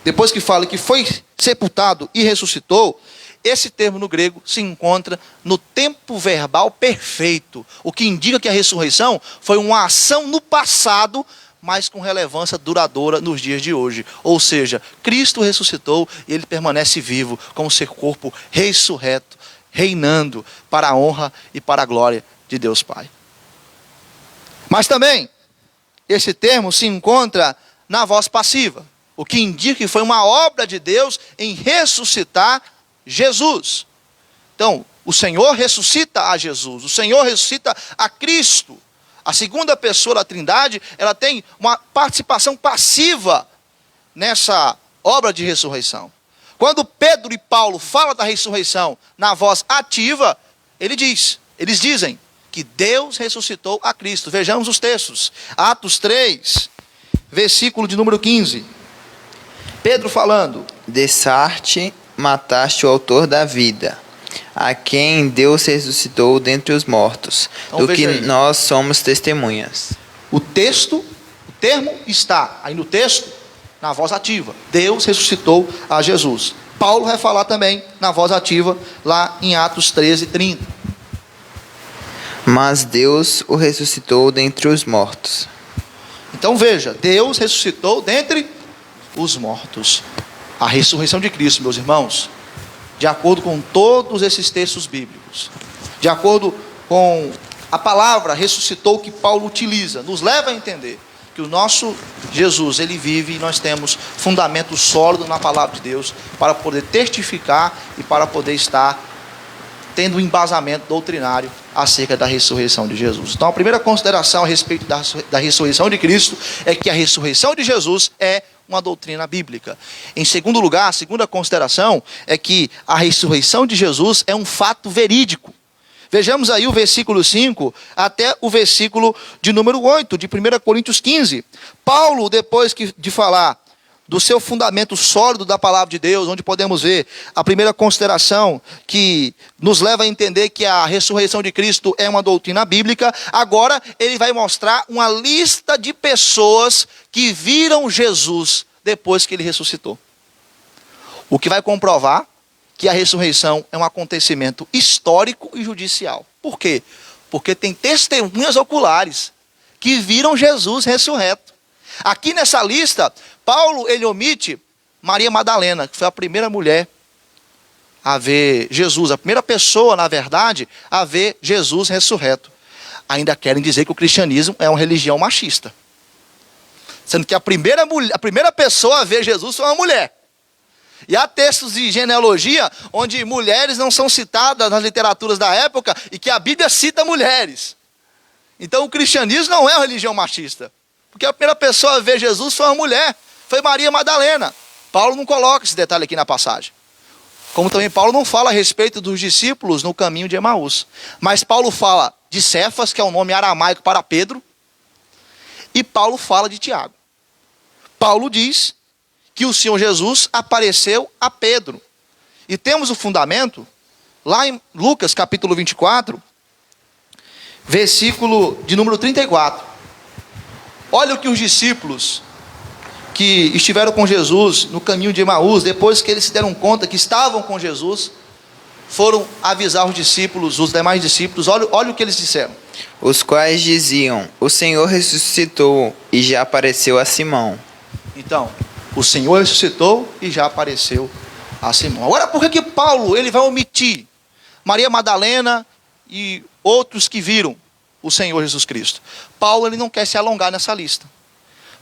depois que fala que foi sepultado e ressuscitou, esse termo no grego se encontra no tempo verbal perfeito, o que indica que a ressurreição foi uma ação no passado, mas com relevância duradoura nos dias de hoje. Ou seja, Cristo ressuscitou e ele permanece vivo como seu corpo ressurreto, reinando para a honra e para a glória de Deus Pai. Mas também, esse termo se encontra na voz passiva, o que indica que foi uma obra de Deus em ressuscitar Jesus. Então, o Senhor ressuscita a Jesus, o Senhor ressuscita a Cristo. A segunda pessoa da Trindade, ela tem uma participação passiva nessa obra de ressurreição. Quando Pedro e Paulo falam da ressurreição na voz ativa, eles dizem que Deus ressuscitou a Cristo. Vejamos os textos. Atos 3, versículo de número 15. Pedro falando: Dessarte mataste o autor da vida, a quem Deus ressuscitou dentre os mortos, Então, do que veja aí. nós somos testemunhas. o termo está aí no texto, na voz ativa. Deus ressuscitou a Jesus. Paulo vai falar também na voz ativa, lá em Atos 13, 30. Mas Deus o ressuscitou dentre os mortos. Então veja, Deus ressuscitou dentre os mortos. A ressurreição de Cristo, meus irmãos, de acordo com todos esses textos bíblicos, de acordo com a palavra ressuscitou que Paulo utiliza, nos leva a entender que o nosso Jesus, ele vive e nós temos fundamento sólido na palavra de Deus para poder testificar e para poder estar tendo um embasamento doutrinário acerca da ressurreição de Jesus. Então a primeira consideração a respeito da ressurreição de Cristo é que a ressurreição de Jesus é uma doutrina bíblica. Em segundo lugar, a segunda consideração é que a ressurreição de Jesus é um fato verídico. Vejamos aí o versículo 5 até o versículo de número 8 de 1 Coríntios 15. Paulo, depois de falar do seu fundamento sólido da palavra de Deus, onde podemos ver a primeira consideração que nos leva a entender que a ressurreição de Cristo é uma doutrina bíblica, agora ele vai mostrar uma lista de pessoas que viram Jesus depois que ele ressuscitou. O que vai comprovar que a ressurreição é um acontecimento histórico e judicial. Por quê? Porque tem testemunhas oculares que viram Jesus ressurreto. Aqui nessa lista, Paulo ele omite Maria Madalena, que foi a primeira mulher a ver Jesus, a primeira pessoa, na verdade, a ver Jesus ressurreto. Ainda querem dizer que o cristianismo é uma religião machista. Sendo que a primeira pessoa a ver Jesus foi uma mulher. E há textos de genealogia onde mulheres não são citadas nas literaturas da época e que a Bíblia cita mulheres. Então o cristianismo não é uma religião machista. Porque a primeira pessoa a ver Jesus foi uma mulher, foi Maria Madalena. Paulo não coloca esse detalhe aqui na passagem. Como também Paulo não fala a respeito dos discípulos no caminho de Emaús. Mas Paulo fala de Cefas, que é o nome aramaico para Pedro. E Paulo fala de Tiago. Paulo diz que o Senhor Jesus apareceu a Pedro. E temos o fundamento lá em Lucas capítulo 24, versículo de número 34. Olha o que os discípulos que estiveram com Jesus no caminho de Emaús, depois que eles se deram conta que estavam com Jesus, foram avisar os discípulos, os demais discípulos. Olha o que eles disseram. Os quais diziam: o Senhor ressuscitou e já apareceu a Simão. Então, o Senhor ressuscitou e já apareceu a Simão. Agora, por que Paulo ele vai omitir Maria Madalena e outros que viram o Senhor Jesus Cristo? Paulo ele não quer se alongar nessa lista.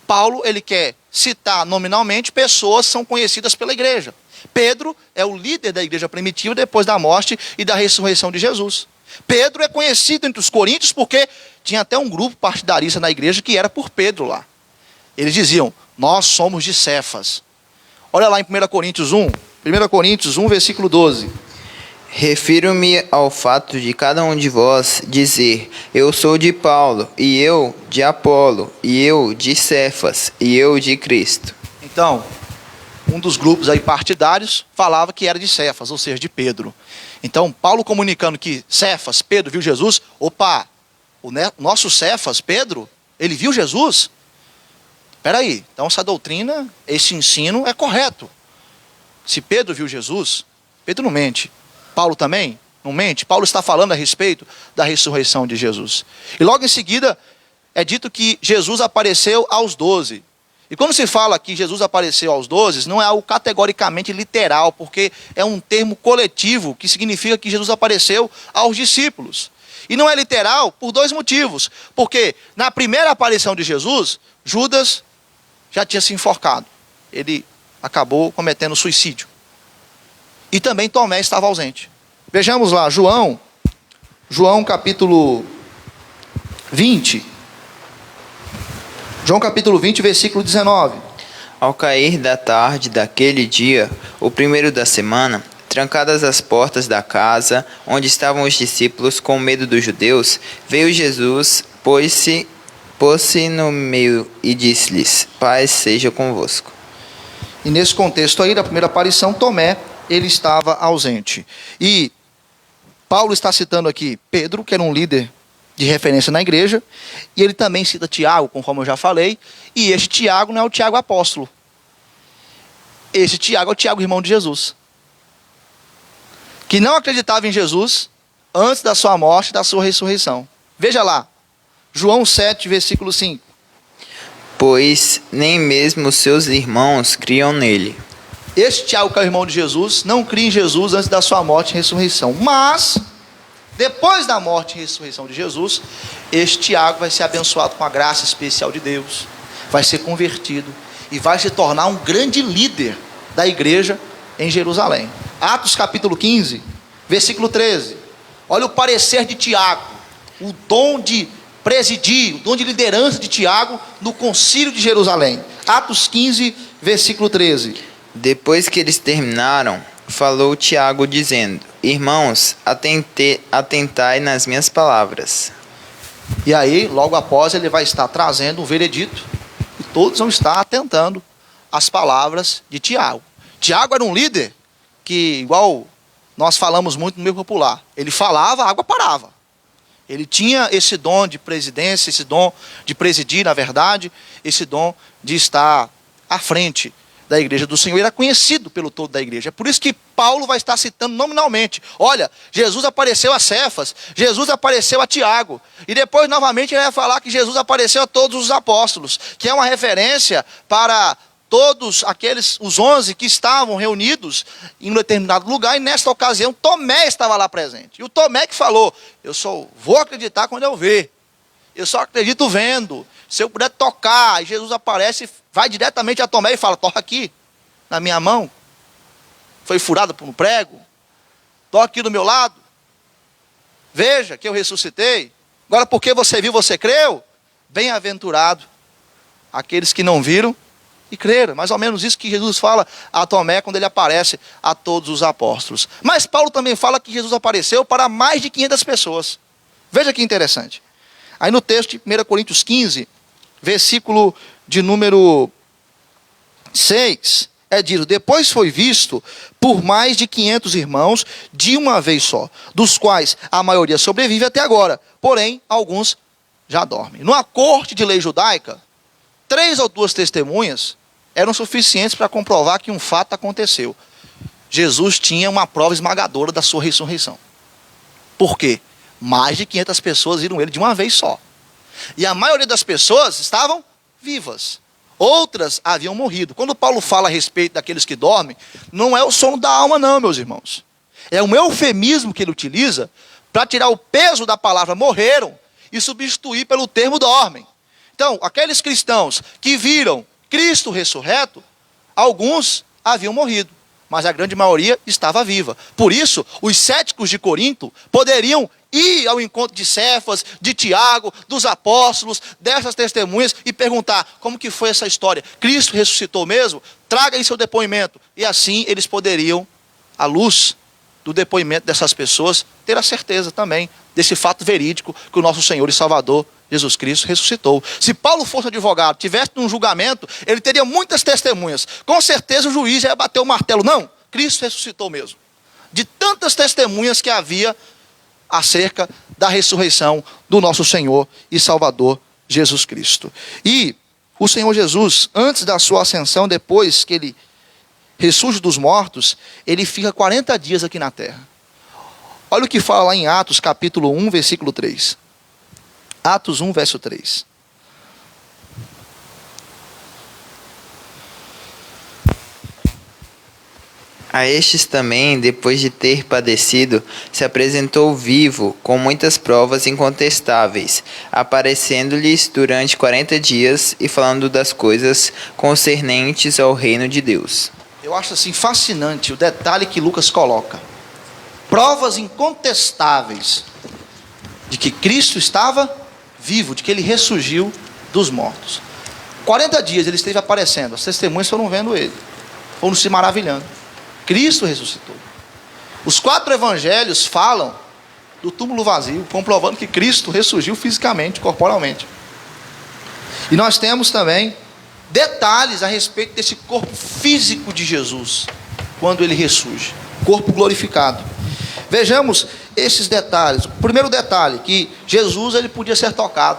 Paulo ele quer citar nominalmente pessoas que são conhecidas pela igreja. Pedro é o líder da igreja primitiva depois da morte e da ressurreição de Jesus. Pedro é conhecido entre os coríntios porque tinha até um grupo partidarista na igreja que era por Pedro lá. Eles diziam: nós somos de Cefas. Olha lá em 1 Coríntios 1, versículo 12. Refiro-me ao fato de cada um de vós dizer: eu sou de Paulo, e eu de Apolo, e eu de Cefas, e eu de Cristo. Então, um dos grupos aí partidários falava que era de Cefas, ou seja, de Pedro. Então, Paulo comunicando que Cefas, Pedro, viu Jesus, opa, nosso Cefas, Pedro, ele viu Jesus? Espera aí, então essa doutrina, esse ensino é correto. Se Pedro viu Jesus, Pedro não mente. Paulo também não mente. Paulo está falando a respeito da ressurreição de Jesus. E logo em seguida é dito que Jesus apareceu aos 12. E quando se fala que Jesus apareceu aos 12, não é algo categoricamente literal, porque é um termo coletivo que significa que Jesus apareceu aos discípulos. E não é literal por dois motivos. Porque na primeira aparição de Jesus, Judas já tinha se enforcado. Ele acabou cometendo suicídio. E também Tomé estava ausente. Vejamos lá, João capítulo 20. João capítulo 20, versículo 19. Ao cair da tarde daquele dia, o primeiro da semana, trancadas as portas da casa onde estavam os discípulos com medo dos judeus, veio Jesus, pôs-se no meio e disse-lhes: paz seja convosco. E nesse contexto aí, da primeira aparição, Tomé, ele estava ausente. E Paulo está citando aqui Pedro, que era um líder de referência na igreja, e ele também cita Tiago, conforme eu já falei, e este Tiago não é o Tiago apóstolo. Esse Tiago é o Tiago, irmão de Jesus, que não acreditava em Jesus antes da sua morte e da sua ressurreição. Veja lá, João 7, versículo 5. Pois nem mesmo seus irmãos criam nele. Este Tiago, que é o irmão de Jesus, não cria em Jesus antes da sua morte e ressurreição. Mas, depois da morte e ressurreição de Jesus, este Tiago vai ser abençoado com a graça especial de Deus, vai ser convertido e vai se tornar um grande líder da igreja em Jerusalém. Atos capítulo 15, versículo 13. Olha o parecer de Tiago, o dom de presidir, o dom de liderança de Tiago no concílio de Jerusalém. Atos 15, versículo 13. Depois que eles terminaram, falou Tiago dizendo: irmãos, atentai nas minhas palavras. E aí, logo após, ele vai estar trazendo um veredito, e todos vão estar atentando às palavras de Tiago. Tiago era um líder que, igual nós falamos muito no meio popular, ele falava, a água parava. Ele tinha esse dom de presidência, esse dom de presidir, na verdade, esse dom de estar à frente da igreja do Senhor. Ele era conhecido pelo todo da igreja. É por isso que Paulo vai estar citando nominalmente. Olha, Jesus apareceu a Cefas, Jesus apareceu a Tiago. E depois, novamente, ele vai falar que Jesus apareceu a todos os apóstolos, que é uma referência para todos aqueles, os 11 que estavam reunidos em um determinado lugar, e nesta ocasião Tomé estava lá presente. E o Tomé que falou: eu só vou acreditar quando eu ver. Eu só acredito vendo. Se eu puder tocar, e Jesus aparece, vai diretamente a Tomé e fala: toca aqui, na minha mão. Foi furado por um prego. Toca aqui do meu lado. Veja que eu ressuscitei. Agora, porque você viu, você creu? Bem-aventurado aqueles que não viram e creram. Mais ou menos isso que Jesus fala a Tomé quando ele aparece a todos os apóstolos. Mas Paulo também fala que Jesus apareceu para mais de 500 pessoas. Veja que interessante. Aí no texto de 1 Coríntios 15, versículo de número 6, é dito: depois foi visto por mais de 500 irmãos de uma vez só, dos quais a maioria sobrevive até agora, porém alguns já dormem. Numa corte de lei judaica, 3 ou 2 testemunhas eram suficientes para comprovar que um fato aconteceu. Jesus tinha uma prova esmagadora da sua ressurreição. Por quê? Mais de 500 pessoas viram ele de uma vez só. E a maioria das pessoas estavam vivas. Outras haviam morrido. Quando Paulo fala a respeito daqueles que dormem, não é o sono da alma não, meus irmãos. É um eufemismo que ele utiliza para tirar o peso da palavra morreram e substituir pelo termo dormem. Então, aqueles cristãos que viram Cristo ressurreto, alguns haviam morrido, mas a grande maioria estava viva. Por isso, os céticos de Corinto poderiam ir ao encontro de Cefas, de Tiago, dos apóstolos, dessas testemunhas e perguntar: como que foi essa história? Cristo ressuscitou mesmo? Traga aí seu depoimento. E assim eles poderiam, à luz do depoimento dessas pessoas, ter a certeza também desse fato verídico que o nosso Senhor e Salvador Jesus Cristo ressuscitou. Se Paulo fosse advogado, tivesse um julgamento, ele teria muitas testemunhas. Com certeza o juiz ia bater o martelo: não, Cristo ressuscitou mesmo. De tantas testemunhas que havia acerca da ressurreição do nosso Senhor e Salvador Jesus Cristo. E o Senhor Jesus, antes da sua ascensão, depois que ele ressurge dos mortos, ele fica 40 dias aqui na terra. Olha o que fala lá em Atos capítulo 1, versículo 3. Atos 1, verso 3. A estes também, depois de ter padecido, se apresentou vivo, com muitas provas incontestáveis, aparecendo-lhes durante 40 dias e falando das coisas concernentes ao reino de Deus. Eu acho assim fascinante o detalhe que Lucas coloca. Provas incontestáveis de que Cristo estava vivo, de que ele ressurgiu dos mortos. 40 dias ele esteve aparecendo, as testemunhas foram vendo ele, foram se maravilhando. Cristo ressuscitou. Os 4 evangelhos falam do túmulo vazio, comprovando que Cristo ressurgiu fisicamente, corporalmente. E nós temos também detalhes a respeito desse corpo físico de Jesus, quando ele ressurge, corpo glorificado. Vejamos esses detalhes. O primeiro detalhe, que Jesus ele podia ser tocado.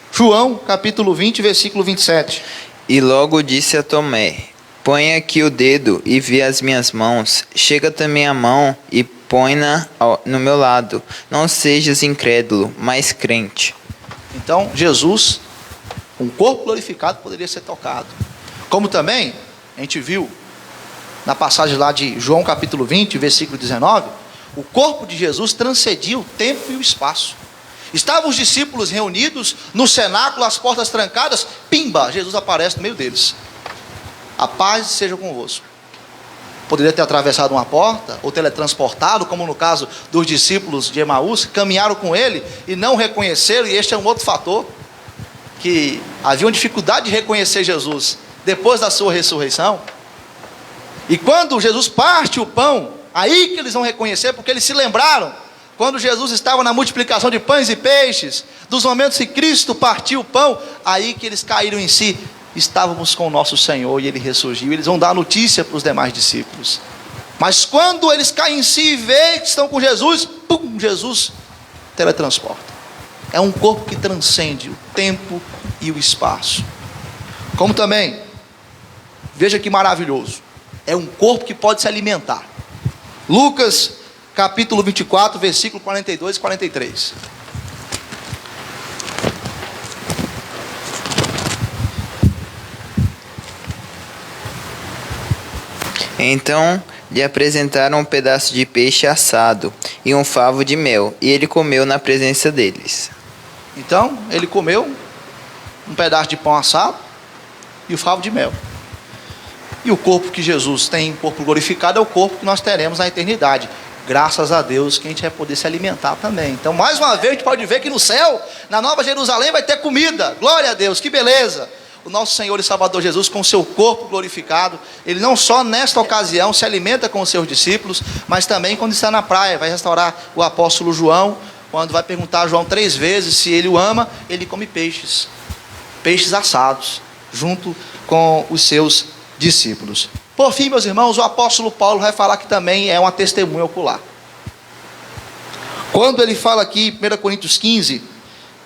João, capítulo 20, versículo 27. E logo disse a Tomé: põe aqui o dedo e vê as minhas mãos. Chega também a mão e põe-na no meu lado. Não sejas incrédulo, mas crente. Então, Jesus, um corpo glorificado, poderia ser tocado. Como também, a gente viu na passagem lá de João capítulo 20, versículo 19, o corpo de Jesus transcendia o tempo e o espaço. Estavam os discípulos reunidos no cenáculo, as portas trancadas, pimba, Jesus aparece no meio deles. A paz seja convosco. Poderia ter atravessado uma porta, ou teletransportado, como no caso dos discípulos de Emaús, que caminharam com ele e não reconheceram, e este é um outro fator, que haviam dificuldade de reconhecer Jesus depois da sua ressurreição. E quando Jesus parte o pão, aí que eles vão reconhecer, porque eles se lembraram, quando Jesus estava na multiplicação de pães e peixes, dos momentos que Cristo partiu o pão, aí que eles caíram em si. Estávamos com o nosso Senhor e ele ressurgiu. Eles vão dar notícia para os demais discípulos. Mas quando eles caem em si e veem que estão com Jesus, pum, Jesus teletransporta. É um corpo que transcende o tempo e o espaço. Como também, veja que maravilhoso, é um corpo que pode se alimentar. Lucas capítulo 24, versículo 42 e 43. Então lhe apresentaram um pedaço de peixe assado e um favo de mel, e ele comeu na presença deles. Então, ele comeu um pedaço de pão assado e o favo de mel. E o corpo que Jesus tem, o corpo glorificado, é o corpo que nós teremos na eternidade. Graças a Deus que a gente vai poder se alimentar também. Então, mais uma vez, a gente pode ver que no céu, na Nova Jerusalém, vai ter comida. Glória a Deus, que beleza! O nosso Senhor e Salvador Jesus, com seu corpo glorificado, ele não só nesta ocasião se alimenta com os seus discípulos, mas também quando está na praia, vai restaurar o apóstolo João, quando vai perguntar a João 3 vezes se ele o ama, ele come peixes assados, junto com os seus discípulos. Por fim, meus irmãos, o apóstolo Paulo vai falar que também é uma testemunha ocular. Quando ele fala aqui, 1 Coríntios 15,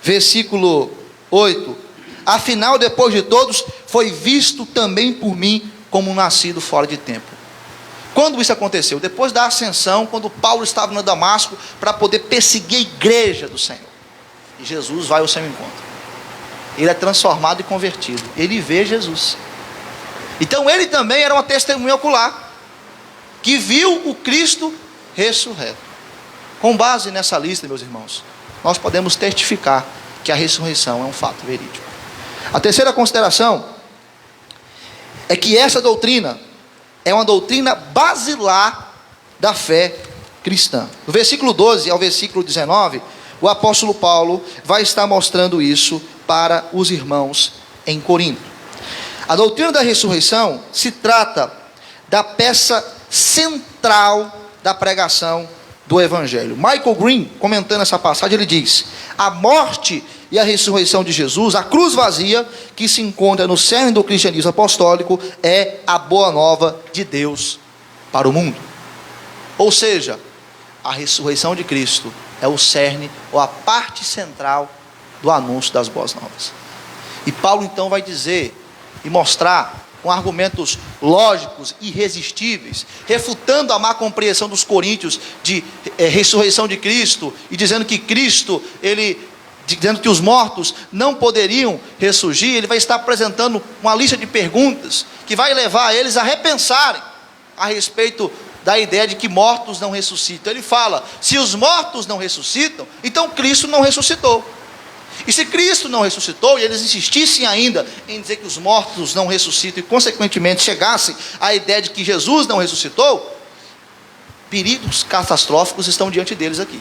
versículo 8, afinal, depois de todos, foi visto também por mim como um nascido fora de tempo. Quando isso aconteceu? Depois da ascensão, quando Paulo estava no Damasco para poder perseguir a igreja do Senhor. E Jesus vai ao seu encontro. Ele é transformado e convertido. Ele vê Jesus. Então ele também era uma testemunha ocular, que viu o Cristo ressurreto. Com base nessa lista, meus irmãos, nós podemos testificar que a ressurreição é um fato verídico. A terceira consideração é que essa doutrina é uma doutrina basilar da fé cristã. Do versículo 12 ao versículo 19, o apóstolo Paulo vai estar mostrando isso para os irmãos em Corinto. A doutrina da ressurreição se trata da peça central da pregação do Evangelho. Michael Green, comentando essa passagem, ele diz: a morte e a ressurreição de Jesus, a cruz vazia que se encontra no cerne do cristianismo apostólico, é a boa nova de Deus para o mundo. Ou seja, a ressurreição de Cristo é o cerne ou a parte central do anúncio das boas novas. E Paulo então vai dizer e mostrar com argumentos lógicos, irresistíveis, refutando a má compreensão dos coríntios de ressurreição de Cristo e dizendo que Cristo, dizendo que os mortos não poderiam ressurgir. Ele vai estar apresentando uma lista de perguntas que vai levar eles a repensarem a respeito da ideia de que mortos não ressuscitam. Ele fala: se os mortos não ressuscitam, então Cristo não ressuscitou. E se Cristo não ressuscitou, e eles insistissem ainda em dizer que os mortos não ressuscitam, e consequentemente chegassem à ideia de que Jesus não ressuscitou, perigos catastróficos estão diante deles aqui.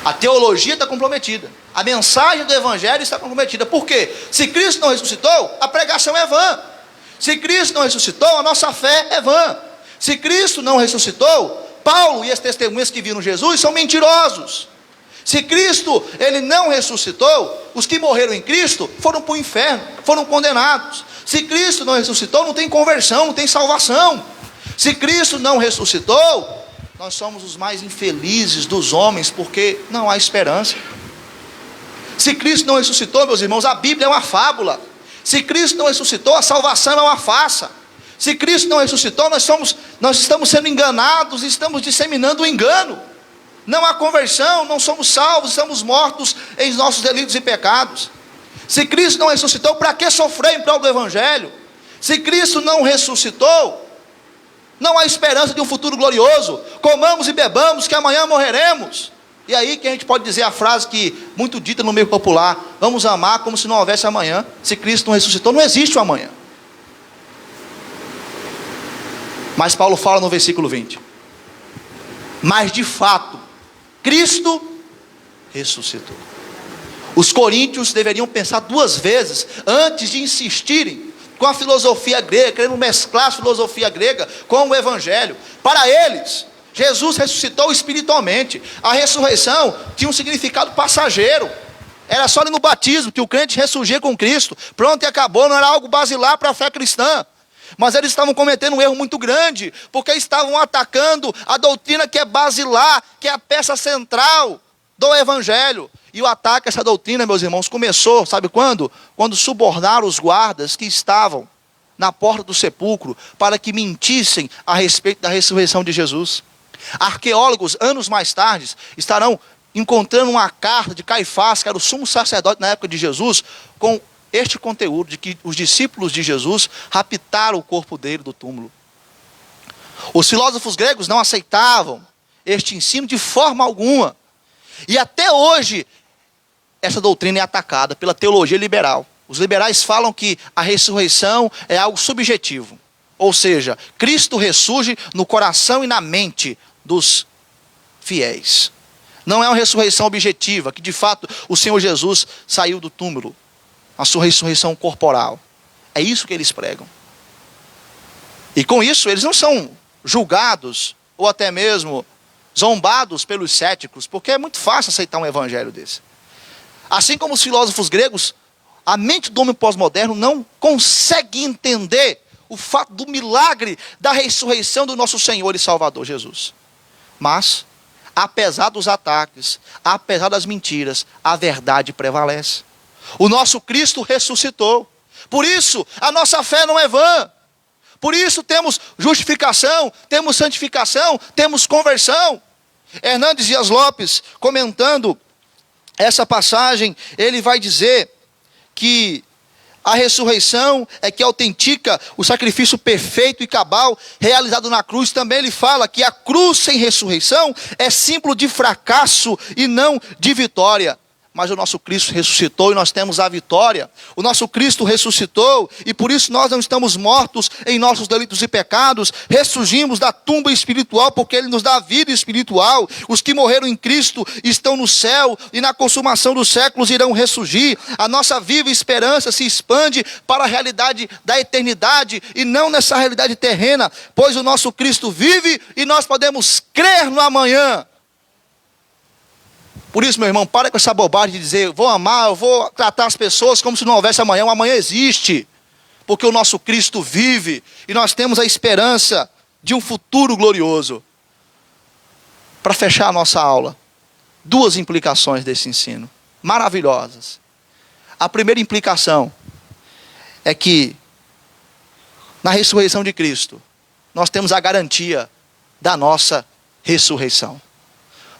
A teologia está comprometida, a mensagem do Evangelho está comprometida. Por quê? Se Cristo não ressuscitou, a pregação é vã. Se Cristo não ressuscitou, a nossa fé é vã. Se Cristo não ressuscitou, Paulo e as testemunhas que viram Jesus são mentirosos. Se Cristo ele não ressuscitou, os que morreram em Cristo foram para o inferno, foram condenados. Se Cristo não ressuscitou, não tem conversão, não tem salvação. Se Cristo não ressuscitou, nós somos os mais infelizes dos homens, porque não há esperança. Se Cristo não ressuscitou, meus irmãos, a Bíblia é uma fábula. Se Cristo não ressuscitou, a salvação é uma farsa. Se Cristo não ressuscitou, nós estamos sendo enganados e estamos disseminando o engano. Não há conversão, não somos salvos, estamos mortos em nossos delitos e pecados. Se Cristo não ressuscitou, para que sofrer em prol do Evangelho? Se Cristo não ressuscitou, não há esperança de um futuro glorioso. Comamos e bebamos, que amanhã morreremos. E aí que a gente pode dizer a frase que muito dita no meio popular: vamos amar como se não houvesse amanhã. Se Cristo não ressuscitou, não existe o amanhã. Mas Paulo fala no versículo 20: mas de fato Cristo ressuscitou. Os coríntios deveriam pensar duas vezes antes de insistirem com a filosofia grega, querendo mesclar a filosofia grega com o Evangelho. Para eles, Jesus ressuscitou espiritualmente. A ressurreição tinha um significado passageiro. Era só ali no batismo que o crente ressurgia com Cristo. Pronto, e acabou. Não era algo basilar para a fé cristã. Mas eles estavam cometendo um erro muito grande, porque estavam atacando a doutrina que é basilar, que é a peça central do Evangelho. E o ataque a essa doutrina, meus irmãos, começou, sabe quando? Quando subornaram os guardas que estavam na porta do sepulcro para que mentissem a respeito da ressurreição de Jesus. Arqueólogos, anos mais tarde, estarão encontrando uma carta de Caifás, que era o sumo sacerdote na época de Jesus, com este conteúdo de que os discípulos de Jesus raptaram o corpo dele do túmulo. Os filósofos gregos não aceitavam este ensino de forma alguma. E até hoje, essa doutrina é atacada pela teologia liberal. Os liberais falam que a ressurreição é algo subjetivo. Ou seja, Cristo ressurge no coração e na mente dos fiéis. Não é uma ressurreição objetiva, que de fato o Senhor Jesus saiu do túmulo. A sua ressurreição corporal. É isso que eles pregam. E com isso eles não são julgados ou até mesmo zombados pelos céticos, porque é muito fácil aceitar um evangelho desse. Assim como os filósofos gregos, a mente do homem pós-moderno não consegue entender o fato do milagre da ressurreição do nosso Senhor e Salvador Jesus. Mas, apesar dos ataques, apesar das mentiras, a verdade prevalece. O nosso Cristo ressuscitou. Por isso, a nossa fé não é vã. Por isso temos justificação, temos santificação, temos conversão. Hernandes Dias Lopes, comentando essa passagem, ele vai dizer que a ressurreição é que autentica o sacrifício perfeito e cabal realizado na cruz. Também ele fala que a cruz sem ressurreição é símbolo de fracasso e não de vitória. Mas o nosso Cristo ressuscitou e nós temos a vitória. O nosso Cristo ressuscitou e por isso nós não estamos mortos em nossos delitos e pecados. Ressurgimos da tumba espiritual porque Ele nos dá vida espiritual. Os que morreram em Cristo estão no céu e na consumação dos séculos irão ressurgir. A nossa viva esperança se expande para a realidade da eternidade e não nessa realidade terrena, pois o nosso Cristo vive e nós podemos crer no amanhã. Por isso, meu irmão, para com essa bobagem de dizer, vou amar, eu vou tratar as pessoas como se não houvesse amanhã. O amanhã existe, porque o nosso Cristo vive e nós temos a esperança de um futuro glorioso. Para fechar a nossa aula, duas implicações desse ensino, maravilhosas. A primeira implicação é que, na ressurreição de Cristo, nós temos a garantia da nossa ressurreição.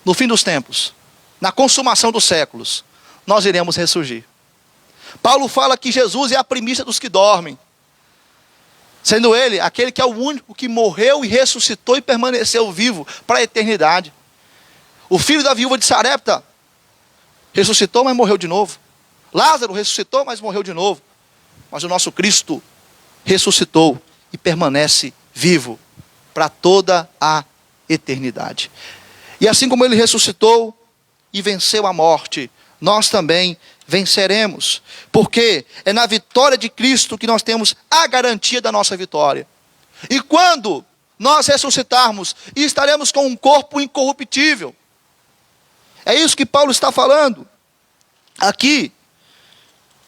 No fim dos tempos, na consumação dos séculos, nós iremos ressurgir. Paulo fala que Jesus é a primícia dos que dormem, sendo ele aquele que é o único que morreu e ressuscitou e permaneceu vivo para a eternidade. O filho da viúva de Sarepta ressuscitou, mas morreu de novo. Lázaro ressuscitou, mas morreu de novo. Mas o nosso Cristo ressuscitou e permanece vivo para toda a eternidade. E assim como ele ressuscitou e venceu a morte, nós também venceremos. Porque é na vitória de Cristo que nós temos a garantia da nossa vitória. E quando nós ressuscitarmos, e estaremos com um corpo incorruptível. É isso que Paulo está falando aqui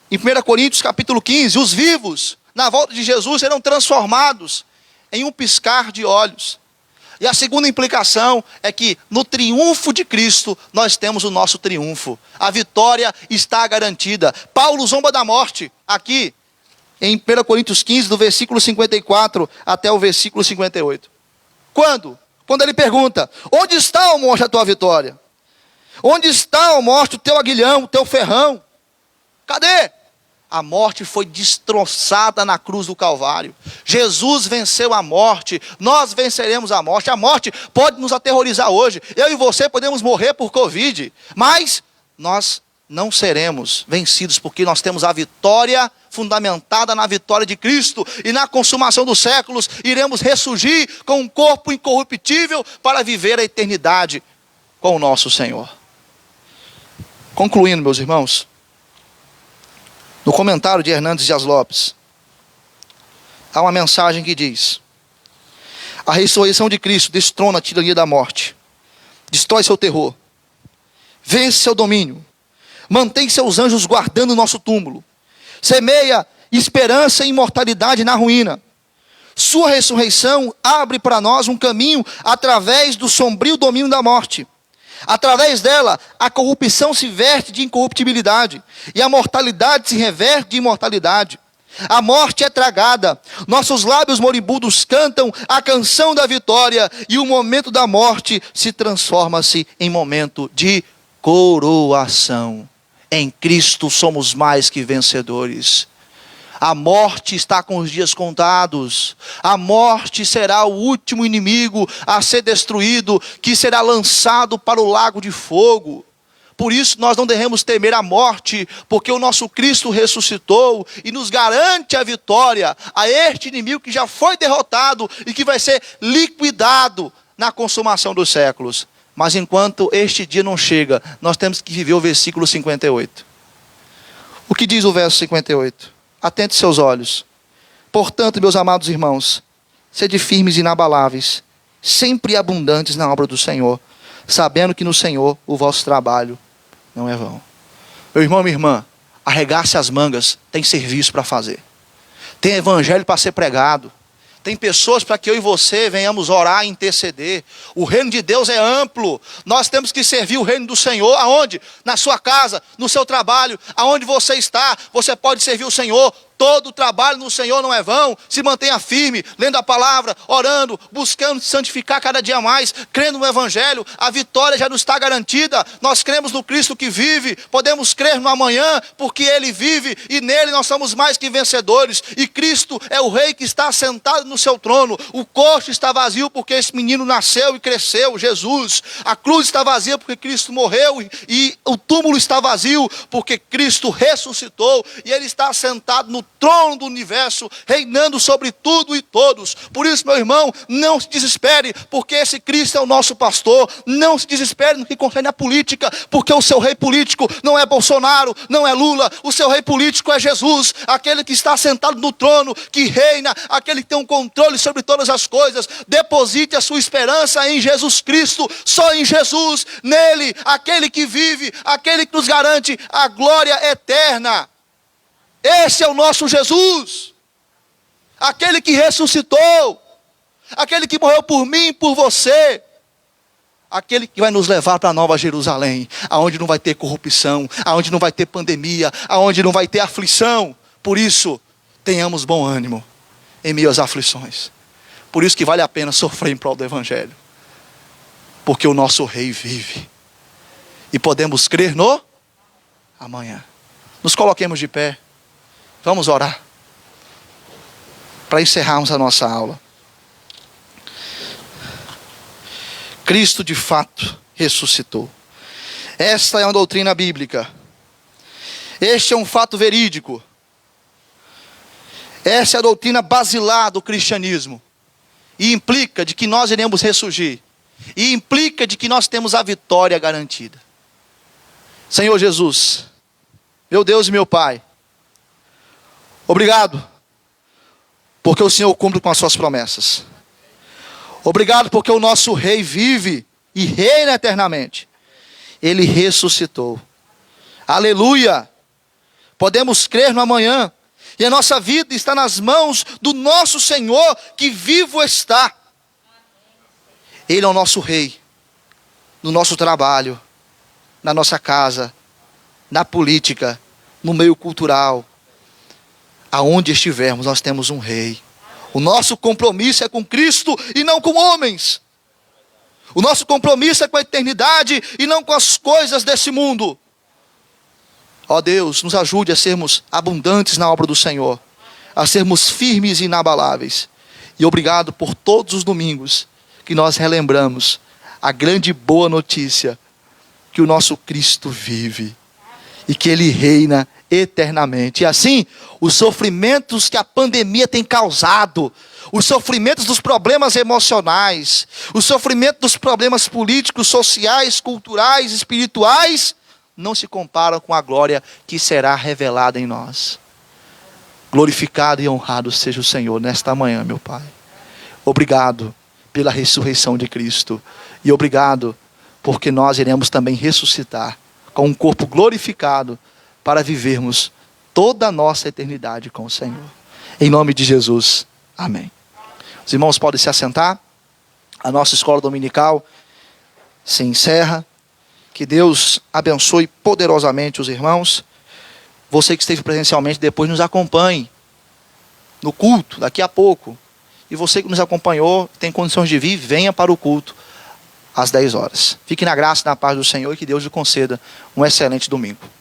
em 1 Coríntios capítulo 15. Os vivos na volta de Jesus serão transformados em um piscar de olhos. E a segunda implicação é que no triunfo de Cristo nós temos o nosso triunfo. A vitória está garantida. Paulo zomba da morte aqui em 1 Coríntios 15, do versículo 54 até o versículo 58. Quando? Quando ele pergunta: onde está, ó morte, a tua vitória? Onde está, ó morte, o teu aguilhão, o teu ferrão? Cadê? A morte foi destroçada na cruz do Calvário. Jesus venceu a morte. Nós venceremos a morte. A morte pode nos aterrorizar hoje. Eu e você podemos morrer por Covid. Mas nós não seremos vencidos, porque nós temos a vitória fundamentada na vitória de Cristo. E na consumação dos séculos iremos ressurgir com um corpo incorruptível para viver a eternidade com o nosso Senhor. Concluindo, meus irmãos, no comentário de Hernandes Dias Lopes, há uma mensagem que diz: a ressurreição de Cristo destrona a tirania da morte, destrói seu terror, vence seu domínio, mantém seus anjos guardando o nosso túmulo, semeia esperança e imortalidade na ruína. Sua ressurreição abre para nós um caminho através do sombrio domínio da morte. Através dela, a corrupção se veste de incorruptibilidade e a mortalidade se reverte de imortalidade. A morte é tragada, nossos lábios moribundos cantam a canção da vitória e o momento da morte se transforma-se em momento de coroação. Em Cristo somos mais que vencedores. A morte está com os dias contados. A morte será o último inimigo a ser destruído, que será lançado para o lago de fogo. Por isso nós não devemos temer a morte, porque o nosso Cristo ressuscitou e nos garante a vitória a este inimigo que já foi derrotado e que vai ser liquidado na consumação dos séculos. Mas enquanto este dia não chega, nós temos que viver o versículo 58. O que diz o verso 58? Atente seus olhos. Portanto, meus amados irmãos, sede firmes e inabaláveis, sempre abundantes na obra do Senhor, sabendo que no Senhor o vosso trabalho não é vão. Meu irmão, minha irmã, arregace as mangas, tem serviço para fazer. Tem evangelho para ser pregado. Tem pessoas para que eu e você venhamos orar e interceder. O reino de Deus é amplo. Nós temos que servir o reino do Senhor. Aonde? Na sua casa, no seu trabalho, aonde você está, você pode servir o Senhor. Todo trabalho no Senhor não é vão. Se mantenha firme, lendo a palavra, orando, buscando se santificar cada dia mais, crendo no Evangelho. A vitória já nos está garantida. Nós cremos no Cristo que vive. Podemos crer no amanhã, porque Ele vive e nele nós somos mais que vencedores. E Cristo é o Rei que está sentado no seu trono. O coxo está vazio porque esse menino nasceu e cresceu, Jesus. A cruz está vazia porque Cristo morreu e o túmulo está vazio porque Cristo ressuscitou e Ele está sentado no trono do universo, reinando sobre tudo e todos. Por isso, meu irmão, não se desespere, porque esse Cristo é o nosso pastor. Não se desespere no que concerne a política, porque o seu rei político não é Bolsonaro, não é Lula. O seu rei político é Jesus, aquele que está sentado no trono, que reina, aquele que tem um controle sobre todas as coisas. Deposite a sua esperança em Jesus Cristo, só em Jesus, nele, aquele que vive, aquele que nos garante a glória eterna. Esse é o nosso Jesus, aquele que ressuscitou, aquele que morreu por mim e por você, aquele que vai nos levar para a Nova Jerusalém, aonde não vai ter corrupção, aonde não vai ter pandemia, aonde não vai ter aflição. Por isso, tenhamos bom ânimo em meio às aflições. Por isso que vale a pena sofrer em prol do Evangelho. Porque o nosso Rei vive. E podemos crer no amanhã. Nos coloquemos de pé. Vamos orar. Para encerrarmos a nossa aula. Cristo de fato ressuscitou. Esta é uma doutrina bíblica. Este é um fato verídico. Essa é a doutrina basilar do cristianismo. E implica de que nós iremos ressurgir. E implica de que nós temos a vitória garantida. Senhor Jesus, meu Deus e meu Pai, obrigado, porque o Senhor cumpre com as suas promessas. Obrigado porque o nosso Rei vive e reina eternamente. Ele ressuscitou. Aleluia! Podemos crer no amanhã. E a nossa vida está nas mãos do nosso Senhor, que vivo está. Ele é o nosso Rei. No nosso trabalho, na nossa casa, na política, no meio cultural. Aonde estivermos, nós temos um Rei. O nosso compromisso é com Cristo e não com homens. O nosso compromisso é com a eternidade e não com as coisas desse mundo. Ó Deus, nos ajude a sermos abundantes na obra do Senhor, a sermos firmes e inabaláveis. E obrigado por todos os domingos que nós relembramos a grande e boa notícia que o nosso Cristo vive e que Ele reina eternamente. E assim, os sofrimentos que a pandemia tem causado, os sofrimentos dos problemas emocionais, os sofrimentos dos problemas políticos, sociais, culturais, espirituais, não se comparam com a glória que será revelada em nós. Glorificado e honrado seja o Senhor nesta manhã, meu Pai. Obrigado pela ressurreição de Cristo. E obrigado porque nós iremos também ressuscitar com um corpo glorificado para vivermos toda a nossa eternidade com o Senhor. Em nome de Jesus. Amém. Os irmãos podem se assentar. A nossa escola dominical se encerra. Que Deus abençoe poderosamente os irmãos. Você que esteve presencialmente, depois nos acompanhe no culto, daqui a pouco. E você que nos acompanhou, tem condições de vir, venha para o culto às 10 horas. Fique na graça e na paz do Senhor e que Deus lhe conceda um excelente domingo.